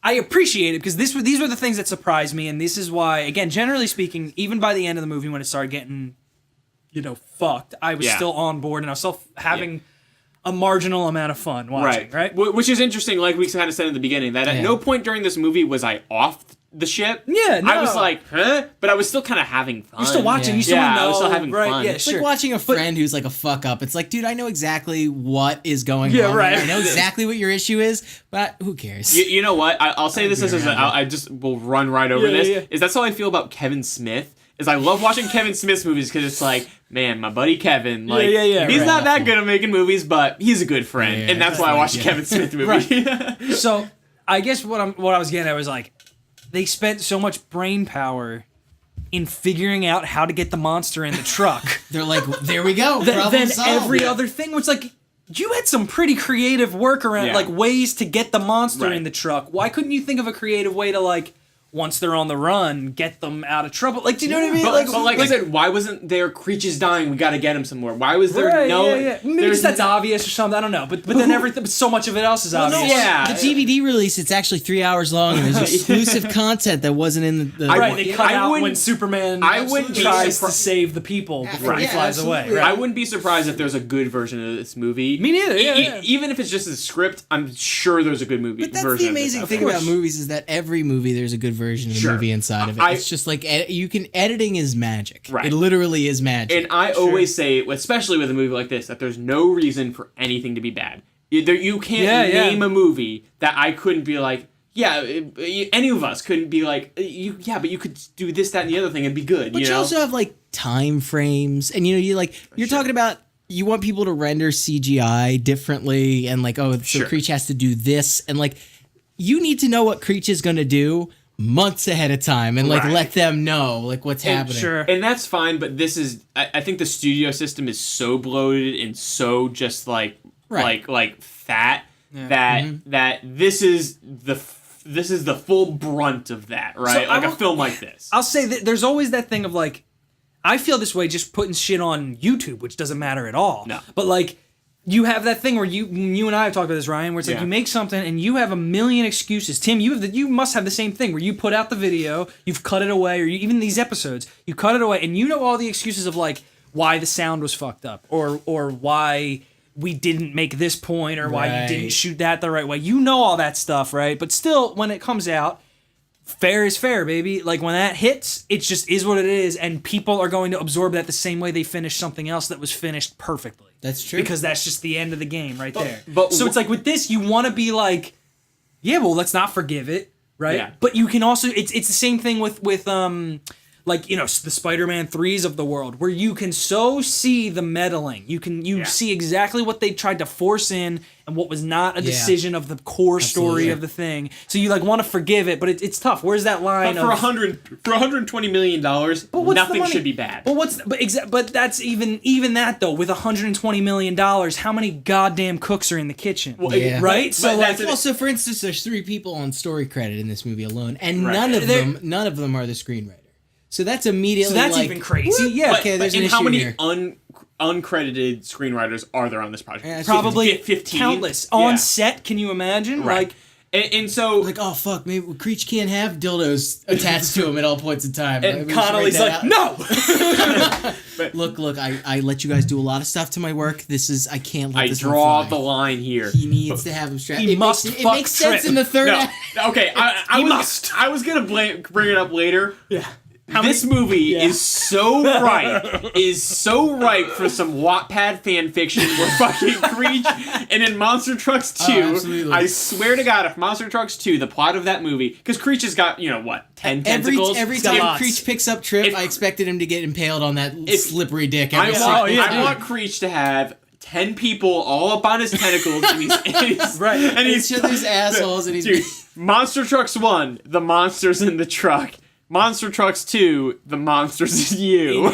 I appreciate it because these were the things that surprised me, and this is why, again, generally speaking, even by the end of the movie when it started getting, fucked, I was still on board and I was still having a marginal amount of fun watching. Right. Which is interesting. Like we kind of said in the beginning, that at no point during this movie was I off the ship. Yeah, no. I was like, huh? But I was still kind of having fun. You're still watching. Yeah. You still Yeah, know. I was still having right, fun. Yeah, It's It's like watching a friend who's like a fuck up. It's like, dude, I know exactly what is going on. right. I know exactly what your issue is, but who cares? You know what? I'll say this as I just will run right over this. Yeah. Is that's how I feel about Kevin Smith. Is I love watching Kevin Smith's movies because it's like, man, my buddy Kevin, like, he's right. not that good at making movies, but he's a good friend, Yeah, and that's why I watch a Kevin Smith movie. So I guess what I was getting at was like they spent so much brain power in figuring out how to get the monster in the truck. They're like, there we go. Problem Then solved. every other thing was like you had some pretty creative work around like ways to get the monster in the truck. Why couldn't you think of a creative way to like once they're on the run, get them out of trouble? Like, do you know what I mean? But like I said, why wasn't there creatures dying? We got to get him somewhere. Why was there Maybe there's that's obvious or something. I don't know. But then everything, but so much of it else is obvious. The DVD release, it's actually 3 hours long, and there's exclusive content that wasn't in the Right, they cut out wouldn't- when Superman I wouldn't be tries to surpri- save the people before he Yeah, flies away. absolutely. Right? I wouldn't be surprised if there's a good version of this movie. Me neither, yeah. Even if it's just a script, I'm sure there's a good movie. But that's version the of this amazing out thing there. about movies is that every movie there's a good version of the Sure. movie inside of it. I- It's just like editing is magic. Right. It literally is magic. And I always say, especially with a movie like this, that there's no reason for anything to be bad. You can't name a movie that I couldn't be like, any of us couldn't be like, but you could do this, that, and the other thing and be good. But you also have like time frames, and you're talking about you want people to render CGI differently, and like so Creech has to do this, and like you need to know what Creech is going to do months ahead of time, and like let them know like what's happening. Sure. And that's fine, but this is I think the studio system is so bloated and so just like fat that this is the full brunt of that, right? So like a film like this. I'll say that there's always that thing of like, I feel this way just putting shit on YouTube, which doesn't matter at all. No. But like, you have that thing where you and I have talked about this, Ryan, where it's like you make something and you have a million excuses. Tim, you must have the same thing where you put out the video, you've cut it away, or even these episodes, you cut it away, and you know all the excuses of like why the sound was fucked up, or why we didn't make this point, or why you didn't shoot that the right way. You know all that stuff, right? But still, when it comes out, fair is fair, baby. Like when that hits, it just is what it is, and people are going to absorb that the same way they finish something else that was finished perfectly. That's true. Because that's just the end of the game right there. but so it's like with this, you want to be like, yeah, well, let's not forgive it, right? Yeah. But you can also, it's the same thing with like, you know, the Spider-Man 3s of the world, where you can so see the meddling. You see exactly what they tried to force in and what was not a decision of the core story of the thing. So you like want to forgive it, but it's tough. Where's that line? But for $120 million, nothing should be bad. But that's even that though. With $120 million, how many goddamn cooks are in the kitchen? Right. So like, also for instance, there's 3 people on story credit in this movie alone, and none of them are the screenwriter. So that's immediately. So that's like, even crazy. Yeah. Okay. There's an issue how many here. uncredited screenwriters are there on this project? Probably 15. Countless on set. Can you imagine? Right. Like. And so, like, oh fuck, maybe Creech can't have dildos attached to him at all points in time. And Connolly's like, no. Look, I let you guys do a lot of stuff to my work. I can't let this one draw fly. the line here. He needs to have him strapped. It makes sense in the third act. Okay, I was gonna bring it up later. Yeah. This movie is so ripe for some Wattpad fan fiction where fucking Creech, and in Monster Trucks 2, I swear to God, if Monster Trucks 2, the plot of that movie, because Creech has got, 10 tentacles. Every time Creech picks up Trip, I expected him to get impaled on that slippery dick. I want Creech to have 10 people all up on his tentacles, and he's each other's assholes, and he's Monster Trucks 1, the monsters in the truck. Monster Trucks 2, the monsters is you.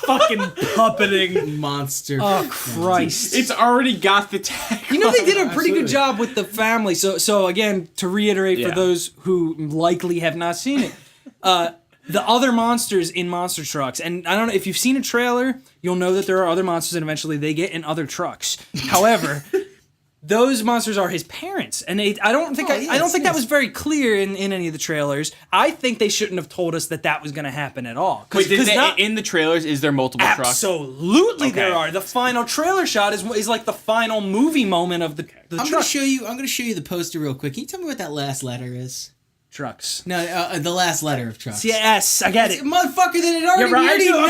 Fucking puppeting monster. Oh Christ! It's already got the tag. You know they did a pretty good job with the family. So again, to reiterate for those who likely have not seen it, the other monsters in Monster Trucks, and I don't know if you've seen a trailer, you'll know that there are other monsters, and eventually they get in other trucks. However. Those monsters are his parents, and I don't think that was very clear in any of the trailers. I think they shouldn't have told us that was going to happen at all. Wait, in the trailers, is there multiple trucks? Absolutely, there are. The final trailer shot is like the final movie moment of the truck. I'm going to show you the poster real quick. Can you tell me what that last letter is? Trucks. No, the last letter of trucks. Yes, I get it. Motherfucker, then we already know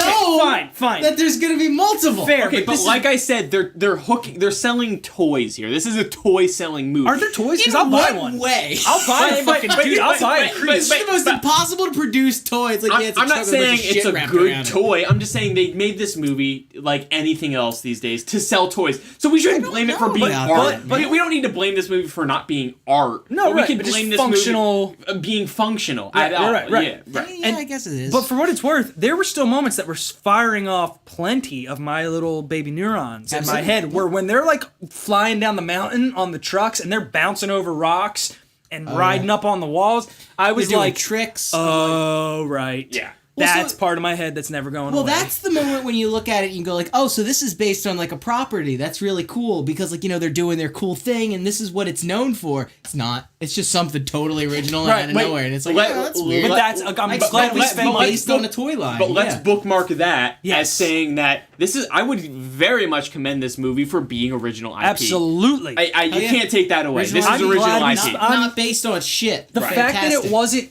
fine. that there's going to be multiple. Fair, okay, but like I said, they're selling toys here. This is a toy selling movie. Are there toys? Because I'll buy one. Way? I'll buy a fucking dude. I'll buy a Creech. It's the most impossible to produce toys. Like, I'm not saying it's a good toy. I'm just saying they made this movie like anything else these days to sell toys. So we shouldn't blame it for being art. But we don't need to blame this movie for not being art. No, we can blame this movie being functional. Right. Yeah, I guess it is. But for what it's worth, there were still moments that were firing off plenty of my little baby neurons in my head, where when they're like flying down the mountain on the trucks and they're bouncing over rocks and riding up on the walls, I was like, tricks. Oh, right. Yeah. That's part of my head that's never going away. Well, that's the moment when you look at it and you go like, oh, so this is based on like a property. That's really cool because like, they're doing their cool thing and this is what it's known for. It's not. It's just something totally original out of nowhere. And it's like, that's weird. But I'm glad we spent based on a toy line. But let's bookmark that as saying that I would very much commend this movie for being original IP. Absolutely. You can't take that away. This is original IP. Not based on shit. The fact that it wasn't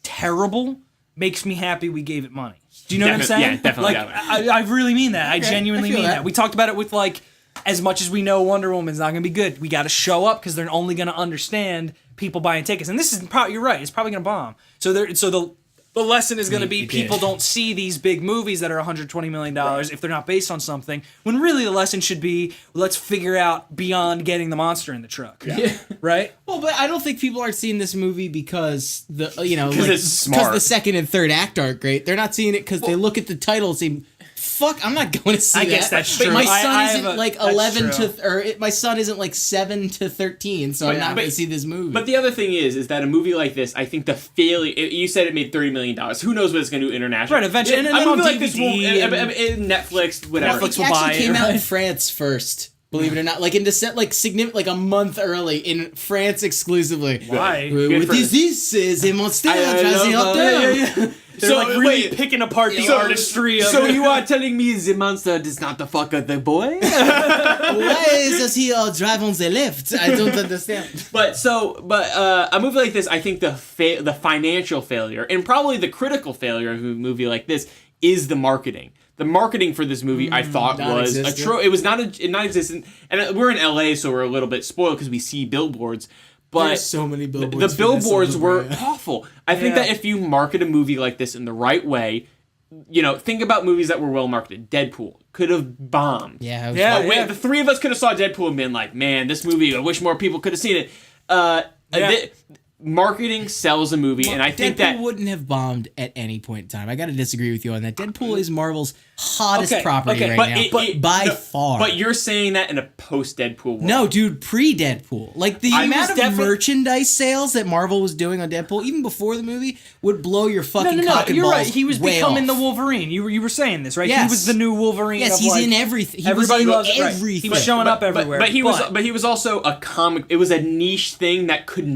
terrible makes me happy we gave it money. Do you know what I'm saying? Yeah, definitely. Like, I really mean that. I genuinely mean that. We talked about it with like, as much as we know Wonder Woman's not going to be good, we got to show up because they're only going to understand people buying tickets. And this is probably, you're right, it's probably going to bomb. So the lesson is going to be people don't see these big movies that are $120 million if they're not based on something, when really the lesson should be, let's figure out beyond getting the monster in the truck. Yeah. Right? Well, but I don't think people aren't seeing this movie because it's smart. Because the second and third act aren't great. They're not seeing it because they look at the title and say, fuck, I'm not going to see that. I guess that's true. My son isn't like 11 to, my son isn't like 7 to 13, so I'm not going to see this movie. But the other thing is that a movie like this, I think the failure, you said it made $30 million. Who knows what it's going to do internationally? Right, eventually. And a movie like this will, Netflix, whatever. Netflix will buy it. It came out in France first. Believe it or not, like in like a month early in France exclusively. Why? What is this? Is a monster? They're like really picking apart the artistry of it. So you are telling me the monster does not the fuck the boy? Why does he drive on the left? I don't understand. But a movie like this, I think the financial failure and probably the critical failure of a movie like this is the marketing. The marketing for this movie, I thought, was it was non-existent. And we're in LA, so we're a little bit spoiled because we see billboards. but There's so many billboards. the billboards were Brand. awful. I think that if you market a movie like this in the right way, think about movies that were well marketed. Deadpool could have bombed. Yeah. The three of us could have saw Deadpool and been like, man, this movie, I wish more people could have seen it. Marketing sells a movie, and I think Deadpool wouldn't have bombed at any point in time. I got to disagree with you on that. Deadpool is Marvel's hottest property right now, by far. But you're saying that in a post-Deadpool world. No, dude, pre-Deadpool. Like, the amount of merchandise sales that Marvel was doing on Deadpool, even before the movie, would blow your fucking cock and you're balls right. He was way becoming off. the Wolverine. You were saying this, right? Yes. He was the new Wolverine. Yes, he's in everything. Everybody loves everything. Right. He was showing up everywhere. But he was also a comic. It was a niche thing that could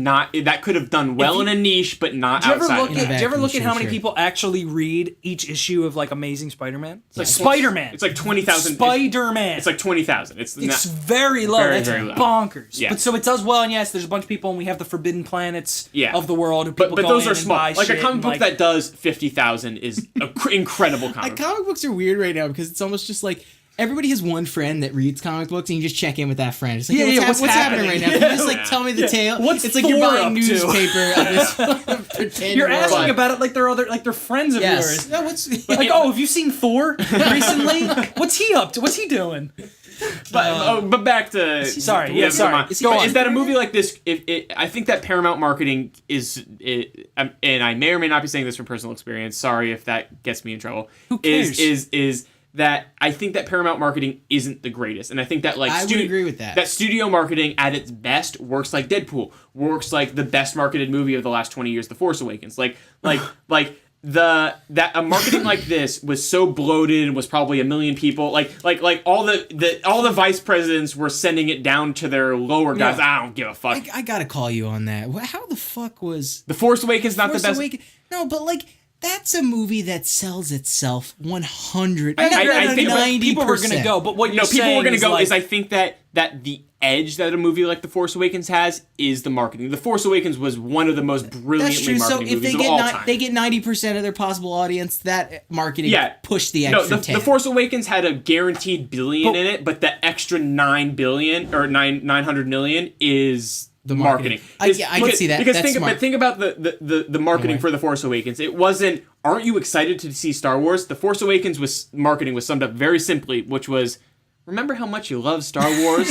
have done well in a niche, but not outside. Do you ever look at how many people actually read each issue of like Amazing Spider-Man? It's like Spider-Man. It's like 20,000. Spider-Man. It's like 20,000. It's very low. Very, That's very low. bonkers. Yeah. But so it does well, and yes, there's a bunch of people, and we have the Forbidden Planets of the world. Who but people those go are in and small. buy Like a shit comic book that does 50,000 is an incredible comic. Comic books are weird right now because it's almost just like everybody has one friend that reads comic books, and you just check in with that friend. It's like, what's happening right now? Can you just like tell me the tale? What's it's like you're Thor buying up to? newspaper of this pretend You're world. asking about it like they're friends of yours. No, what's Like, have you seen Thor recently? What's he up to? What's he doing? But back to sorry. Is that a movie like this? I think that Paramount marketing and I may or may not be saying this from personal experience. Sorry if that gets me in trouble. Who cares? Is that I think that Paramount marketing isn't the greatest, and I think that I would agree with that. That studio marketing at its best works like Deadpool, works like the best marketed movie of the last 20 years, The Force Awakens. Like a marketing like this was so bloated and was probably a million people. Like all the vice presidents were sending it down to their lower guys. Yeah. I don't give a fuck. I gotta call you on that. How the fuck was The Force Awakens not the best? No, but like that's a movie that sells itself 100. I think people were gonna go, but what you're people saying were gonna is go like, is I think that the edge that a movie like The Force Awakens has is the marketing. The Force Awakens was one of the most brilliantly marketed movies of all time. They get 90% of their possible audience, that marketing pushed the extra 10. The Force Awakens had a guaranteed billion in it, but the extra 9 billion or 900 million is the marketing. I can see that. Because That's think about the marketing for The Force Awakens. It wasn't, aren't you excited to see Star Wars? The Force Awakens marketing was summed up very simply, which was, remember how much you love Star Wars?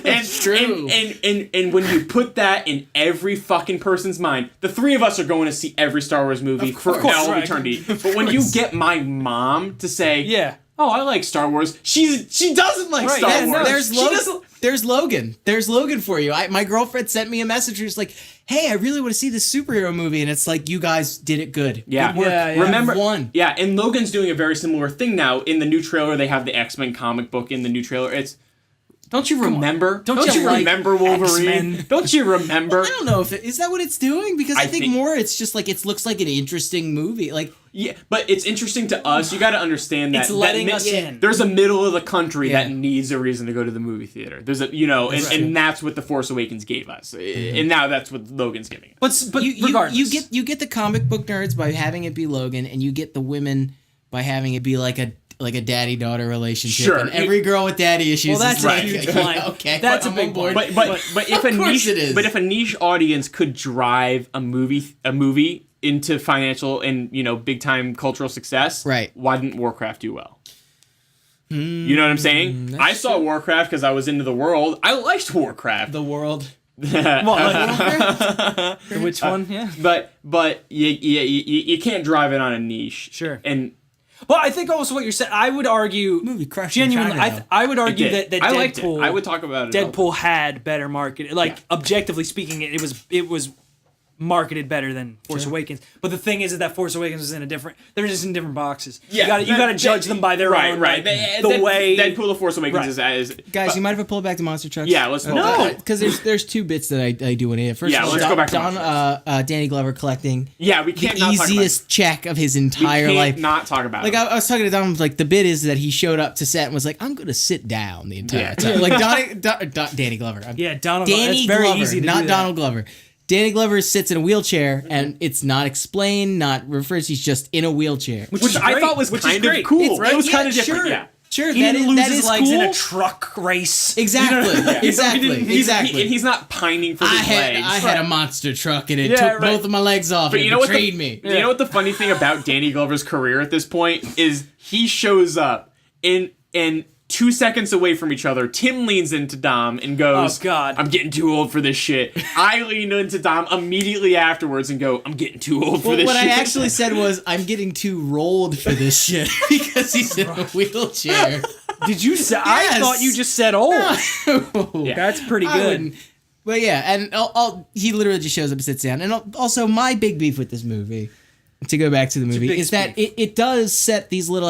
It's true. And when you put that in every fucking person's mind, the three of us are going to see every Star Wars movie for all of eternity. But when you get my mom to say, oh, I like Star Wars, she doesn't like Star Wars. There's Logan. There's Logan for you. My girlfriend sent me a message. She's like, hey, I really want to see this superhero movie. And it's like, you guys did it good. Yeah. Good work. Remember, one. Yeah, and Logan's doing a very similar thing now. In the new trailer, they have the X-Men comic book in the new trailer. Don't you remember? Don't you remember Wolverine? X-Men? Don't you remember? I don't know if is that what it's doing? Because I think more it's just like it looks like an interesting movie. Like but it's interesting to us. You got to understand that it's letting us in. There's a middle of the country that needs a reason to go to the movie theater. There's and that's what The Force Awakens gave us, and now that's what Logan's giving us. But regardless, you get the comic book nerds by having it be Logan, and you get the women by having it be like a daddy-daughter relationship. Sure. And every girl with daddy issues. Well, that's is a huge point. Okay, that's a I'm big on board. point. But if a niche audience could drive a movie into financial and big time cultural success, right? Why didn't Warcraft do well? You know what I'm saying? I saw Warcraft because I was into the world. I liked Warcraft. The world. Which one? Yeah. But you can't drive it on a niche. Sure. And well, I think also what you're saying. I would argue movie crushed genuinely. I would argue that I liked Deadpool. it. I would talk about it. Deadpool had better market. Objectively speaking, it was marketed better than Force Awakens. But the thing is that Force Awakens was they're just in different boxes. Yeah, you got to judge them by their own. Right. The way Deadpool, The Force Awakens is guys. You mind if I pull it back to Monster Trucks? Yeah, let's pull it back. Because there's two bits that I do want to hit. First of all, let's go back to Danny Glover collecting. Yeah, we can't the not talk about easiest check of his entire life. Not talk about like it. I was talking to Don. Like the bit is that he showed up to set and was like, "I'm going to sit down the entire time." Like Danny Glover. Donald. Danny Glover. It's very Glover, easy to not do Donald Glover. Danny Glover sits in a wheelchair, and it's not explained, not referred. He's just in a wheelchair, which I thought was kind of cool. It was kind of different. Yeah. Sure, He that didn't is, lose that his is legs in cool. a truck race. Exactly. Exactly. And he's not pining for his legs. I had a monster truck and it Yeah, took right. both of my legs off But and you it know what betrayed me. You know what the funny thing about Danny Glover's career at this point is he shows up and 2 seconds away from each other, Tim leans into Dom and goes, Oh, God. I'm getting too old for this shit. I lean into Dom immediately afterwards and go, I'm getting too old for this What shit. I actually said was, I'm getting too rolled for this shit because he's in a wheelchair. Did you say? I Yes. thought you just said old. Yeah. That's pretty I good. wouldn't. But yeah, and he literally just shows up and sits down. And also, my big beef with this movie, to go back to the movie, big is that it does set these little,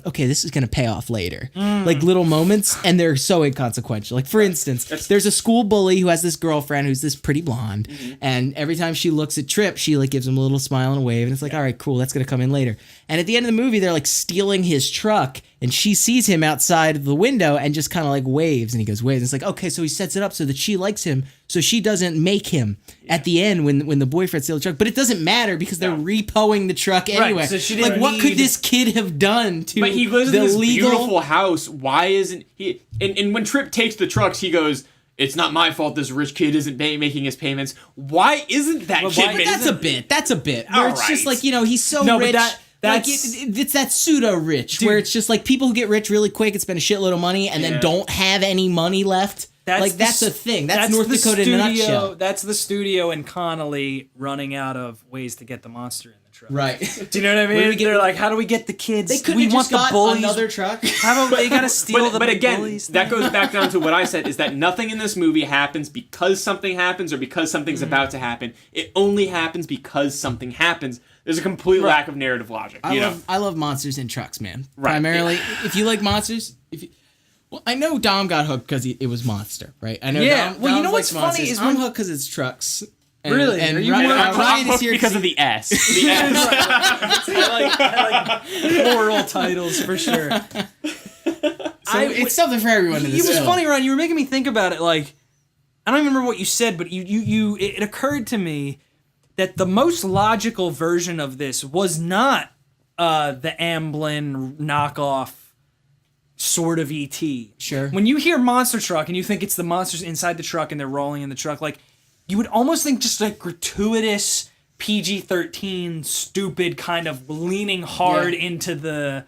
okay, this is going to pay off later. Like little moments, and they're so inconsequential. Like, for instance, there's a school bully who has this girlfriend who's this pretty blonde, and every time she looks at Trip, she, like, gives him a little smile and a wave, and it's like, all right, cool, that's going to come in later. And at the end of the movie, they're, like, stealing his truck, and she sees him outside of the window and just kind of, like, waves, and he goes, waves. And it's like, okay, so he sets it up so that she likes him, so she doesn't make him at the end when the boyfriend steals the truck. But it doesn't matter because they're repoing the truck anyway. so she like, didn't what could need- this kid have done to But he lives the in this legal... beautiful house. Why isn't he? And when Trip takes the trucks, he goes, "It's not my fault this rich kid isn't making his payments." Why isn't that kid? why- making- That's a bit. That's a bit. Where it's just Alright. like, he's so No, but rich. that's- it's that pseudo rich where it's just like people who get rich really quick and spend a shitload of money and then don't have any money left. That's a thing. That's North the Dakota in a nutshell. That's the studio and Connolly running out of ways to get the monster in the truck. Right. Do you know what I mean? They're like, how do we get the kids? They could we have want just the got bullies. another truck. How about they gotta steal the but again, bullies? that goes back down to what I said: is that nothing in this movie happens because something happens or because something's about to happen. It only happens because something happens. There's a complete lack of narrative logic. I love monsters in trucks, man. Right. Primarily, if you like monsters, well, I know Dom got hooked because it was Monster, right? I know. Yeah, Dom, well, you Dom know what's likes funny monsters. is I'm when- hooked because it's trucks. And, Really? And Are you Ryan, more- I'm Ryan is hooked here because of the S. The S. I like plural titles for sure. So it's something for everyone in It this was film. funny, Ryan. You were making me think about it. Like, I don't even remember what you said, but it occurred to me that the most logical version of this was not the Amblin knockoff sort of ET. Sure. When you hear monster truck and you think it's the monsters inside the truck and they're rolling in the truck, like you would almost think just like gratuitous PG-13 stupid kind of leaning hard into the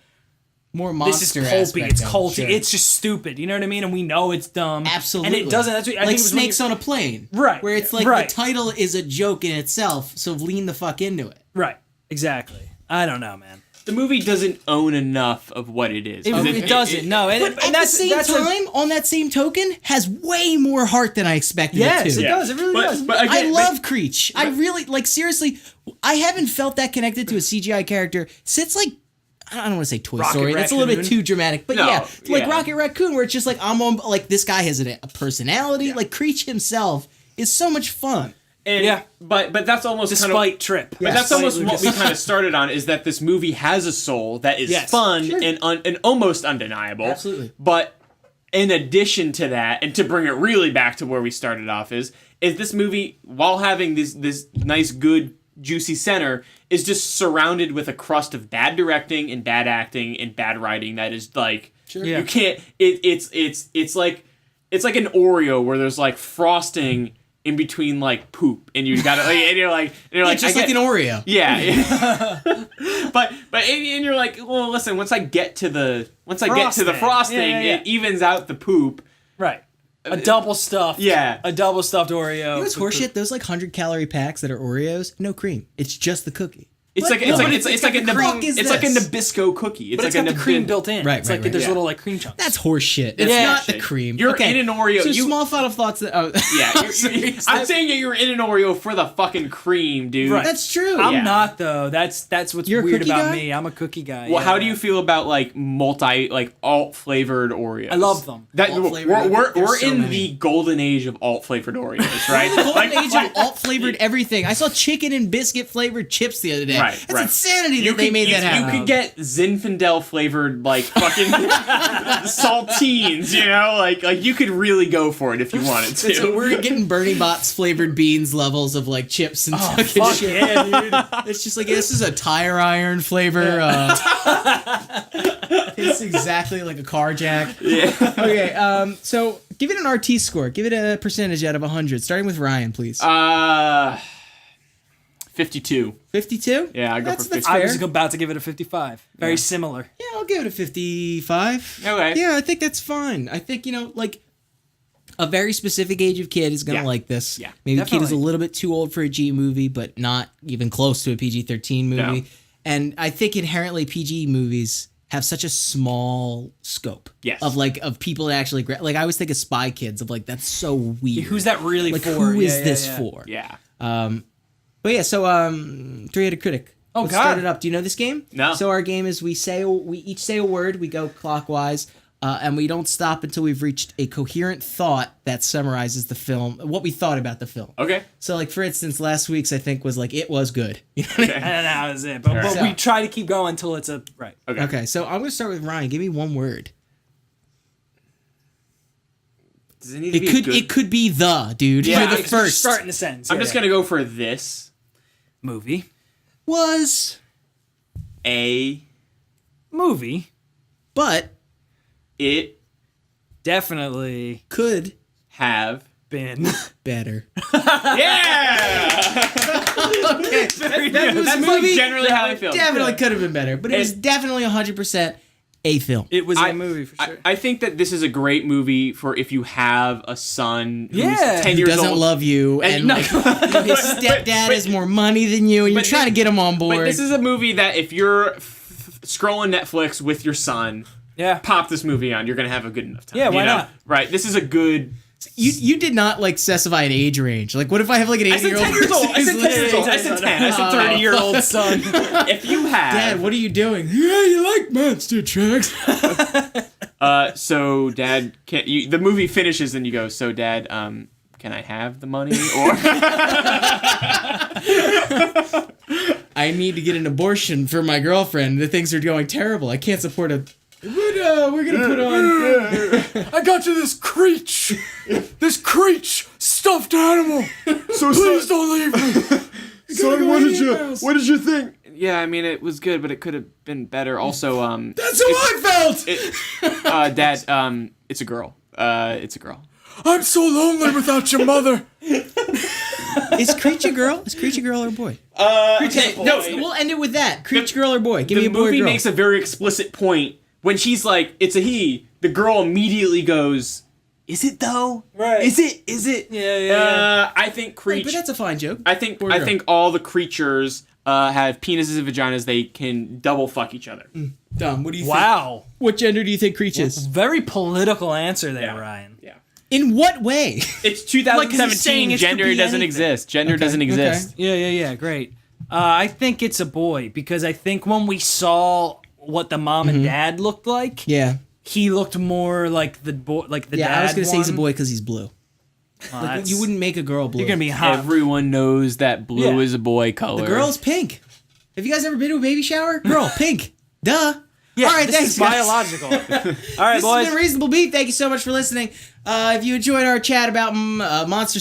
More this monster. is pulpy, aspect it's of it, culty, sure. it's just stupid. You know what I mean? And we know it's dumb. Absolutely. And it doesn't. That's what, I like think it was when Snakes on a Plane. Right. Where it's like Right. the title is a joke in itself, so lean the fuck into it. Right. Exactly. I don't know, man. The movie doesn't own enough of what it is. It doesn't. No. And, But and at the that's same that's time, on that same token, has way more heart than I expected yes, it to. it does. It really does. But again, I love Creech. I really, like, seriously, I haven't felt that connected to a CGI character since, like, I don't want to say Toy Rocket Story. That's a little bit Raccoon. too dramatic. But No, yeah, like yeah. Rocket Raccoon, where it's just like, I'm on, like, this guy has a personality. Like, Creech himself is so much fun. And, Yeah. but that's almost Despite kind of, Trip. But that's Despite almost what we Lucas. kind of started on, is that this movie has a soul that is Yes. fun Sure. and almost undeniable. Absolutely. But in addition to that, and to bring it really back to where we started off, is this movie, while having this nice, good, juicy center, is just surrounded with a crust of bad directing and bad acting and bad writing that is like, Yeah. you can't. It's like an Oreo where there's like frosting in between like poop, and you got it, and you're like, Just like an Oreo. yeah. but and you're like, well, listen, once I get to the frosting, Yeah. it evens out the poop. Right. A double stuffed. Yeah. A double stuffed Oreo. You know what's horseshit? Those like 100-calorie packs that are Oreos, no cream. It's just the cookie. It's like No, it's like a Nabisco cookie. But it's got the cream built in. Right, It's right, like right. there's Yeah. little like cream chunks. That's horseshit. It's Yeah. not the cream. You're in an Oreo. So You- small final thoughts. Yeah, I'm saying that you're in an Oreo for the fucking cream, dude. Right. That's true. I'm Yeah. not though. That's what's You're a weird cookie about guy? me. I'm a cookie guy. Well, yeah. how do you feel about like alt flavored Oreos? I love them. That Alt-flavored, we're there's we're so in many. the golden age of alt flavored Oreos, right? Golden age of alt flavored flavored everything. I saw chicken and biscuit flavored chips the other day. Right, That's right. insanity that they made that happen. You could get Zinfandel flavored like fucking saltines, you know, like you could really go for it if you wanted to. So we're getting Bernie Bott's flavored beans levels of like chips and fucking Fuck shit. yeah, dude. It's just like, this is a tire iron flavor. It's exactly like a car jack. Yeah. Okay, so give it an RT score. Give it a percentage out of 100. Starting with Ryan, please. 52. 52? Yeah, I go for 50. That's I fair. was about to give it a 55. Very similar. Yeah, I'll give it a 55. Okay. Yeah, I think that's fine. I think, like, a very specific age of kid is going to Yeah. like this. Yeah, Maybe the kid is a definitely. little bit too old for a G movie, but not even close to a PG-13 movie. No. And I think inherently PG movies have such a small scope. Yes. Of people that actually like I always think of Spy Kids of like that's so weird. Who's that really like for? who is Yeah, this yeah. for? Yeah. But yeah, so three-headed critic. Oh, Let's God. start it up. Do you know this game? No. So our game is we each say a word, we go clockwise, and we don't stop until we've reached a coherent thought that summarizes the film, what we thought about the film. Okay. So like for instance, last week's I think was like it was good. You know what I mean? Okay. And that was it. But Alright. we try to keep going until it's a right. Okay. Okay, so I'm gonna start with Ryan. Give me one word. Does it need to be a good... It could be the dude. Yeah, You're the it's first. Starting the sentence. I'm just gonna go for this. Movie. Was Movie. but It Definitely could have been. better. Yeah. Okay, that was That's movie. like generally how I feel. Definitely could have been better, but it was definitely 100% a film. It was a movie for sure. I think that this is a great movie for if you have a son who's Yeah. 10 Who years doesn't old. love you, and no. like, his stepdad has more money than you, and you're but trying to get him on board. But this is a movie that if you're scrolling Netflix with your son, Yeah. pop this movie on. You're gonna have a good enough time. Yeah, why you know? not? Right. This is a good. You did not like specify an age range. Like, what if I have like an I said 8-year-old? 10 years old. I said 10 years old. I said 10. I said 30 year old son. If you have. Dad, what are you doing? Yeah, you like monster trucks. So Dad, the movie finishes and you go, so Dad, can I have the money or? I need to get an abortion for my girlfriend. The things are going terrible. I can't support a. We're gonna put on. I got you this creature. This creature stuffed animal. So Please don't leave me. Son, what did you think? Yeah, I mean it was good, but it could have been better. Also, That's how I felt. Dad, it's a girl. It's a girl. I'm so lonely without your mother. Is Creature girl? Is Creature girl or boy? Okay, No, we'll end it with that. Creature girl or boy? Give me The a boy or movie girl. makes a very explicit point when she's like, "It's a he." The girl immediately goes, "Is it though? Right. Is it? Is it?" Yeah. I think Hey, but that's a fine joke. I think Boy or I girl? think all the creatures have penises and vaginas. They can double fuck each other. Dom, what do you think? Wow. What gender do you think Creech is? Very political answer there, Yeah. Ryan. Yeah. In what way? It's Like, 'cause he's 2017. saying it could Gender be doesn't anything. exist. Gender doesn't exist. Yeah. Great. I think it's a boy because I think when we saw what the mom and dad looked like, Yeah. he looked more like the boy, like the dad. Yeah, I was gonna say he's a one. boy because he's blue. Well, Like, that's- you wouldn't make a girl blue. You're gonna be hot. Everyone knows that blue Yeah. is a boy color. The girl's pink. Have you guys ever been to a baby shower? Girl, pink. Duh. Yeah, All right, this thanks, is guys. biological. All right, This boys. has been Reasonable Beef. Thank you so much for listening. If you enjoyed our chat about monster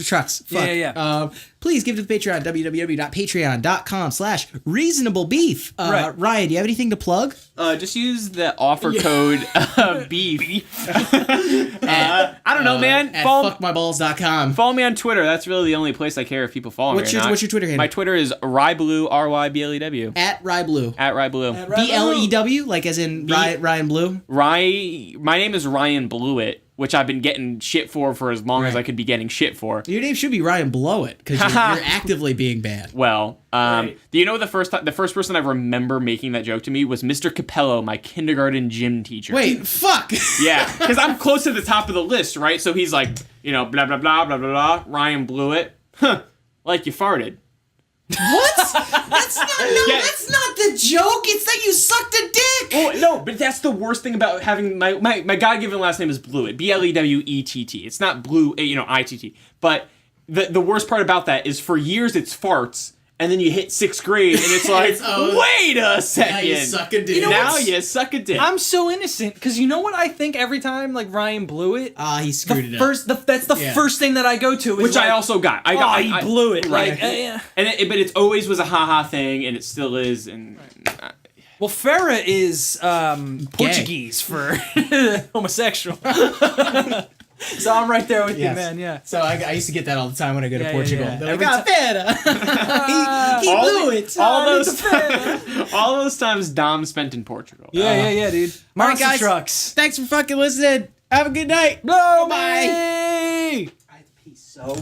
trucks, fuck. Yeah. Please give to the Patreon, www.patreon.com/reasonablebeef. Ryan, do you have anything to plug? Just use the offer code beef. I don't know, man. At Follow fuckmyballs.com. Follow me on Twitter. That's really the only place I care if people follow What's me or your- not. what's your Twitter handle? My Twitter is Ryblew, RYBLEW. At Ryblue. At Ryblew. BLEW, like as in Ryan Blue. My name is Ryan Blewett, which I've been getting shit for as long as Right. I could be getting shit for. Your name should be Ryan Blowett because you're actively being bad. Well, Right. do you know the first person I remember making that joke to me was Mr. Capello, my kindergarten gym teacher. Wait, fuck. Yeah, because I'm close to the top of the list, right? So he's like, blah, blah, blah, blah, blah, blah, Ryan Blewett. Huh, like you farted. What? That's not that's not the joke. It's that you sucked a dick. Oh, no, but that's the worst thing about having my God-given last name is Blewett. Blewett. It's not Blue, ITT. But the worst part about that is for years it's farts, and then you hit 6th grade and it's like, wait a second. Now you suck a dick. Now you suck a dick. I'm so innocent because you know what I think every time like Ryan blew it. He screwed it up. That's the first thing that I go to. Is Which like, I also got. he blew it. Right. Like, yeah. But it always was a haha thing, and it still is. And Well, Farah is Portuguese for homosexual. So I'm right there with you, man. Yeah. So I used to get that all the time when I go to Yeah, Portugal. yeah. They're like, Farah. he blew it. All those times Dom spent in Portugal. Yeah, dude. Monster guys. trucks. Thanks for fucking listening. Have a good night. Blow Bye. me! I have to pee so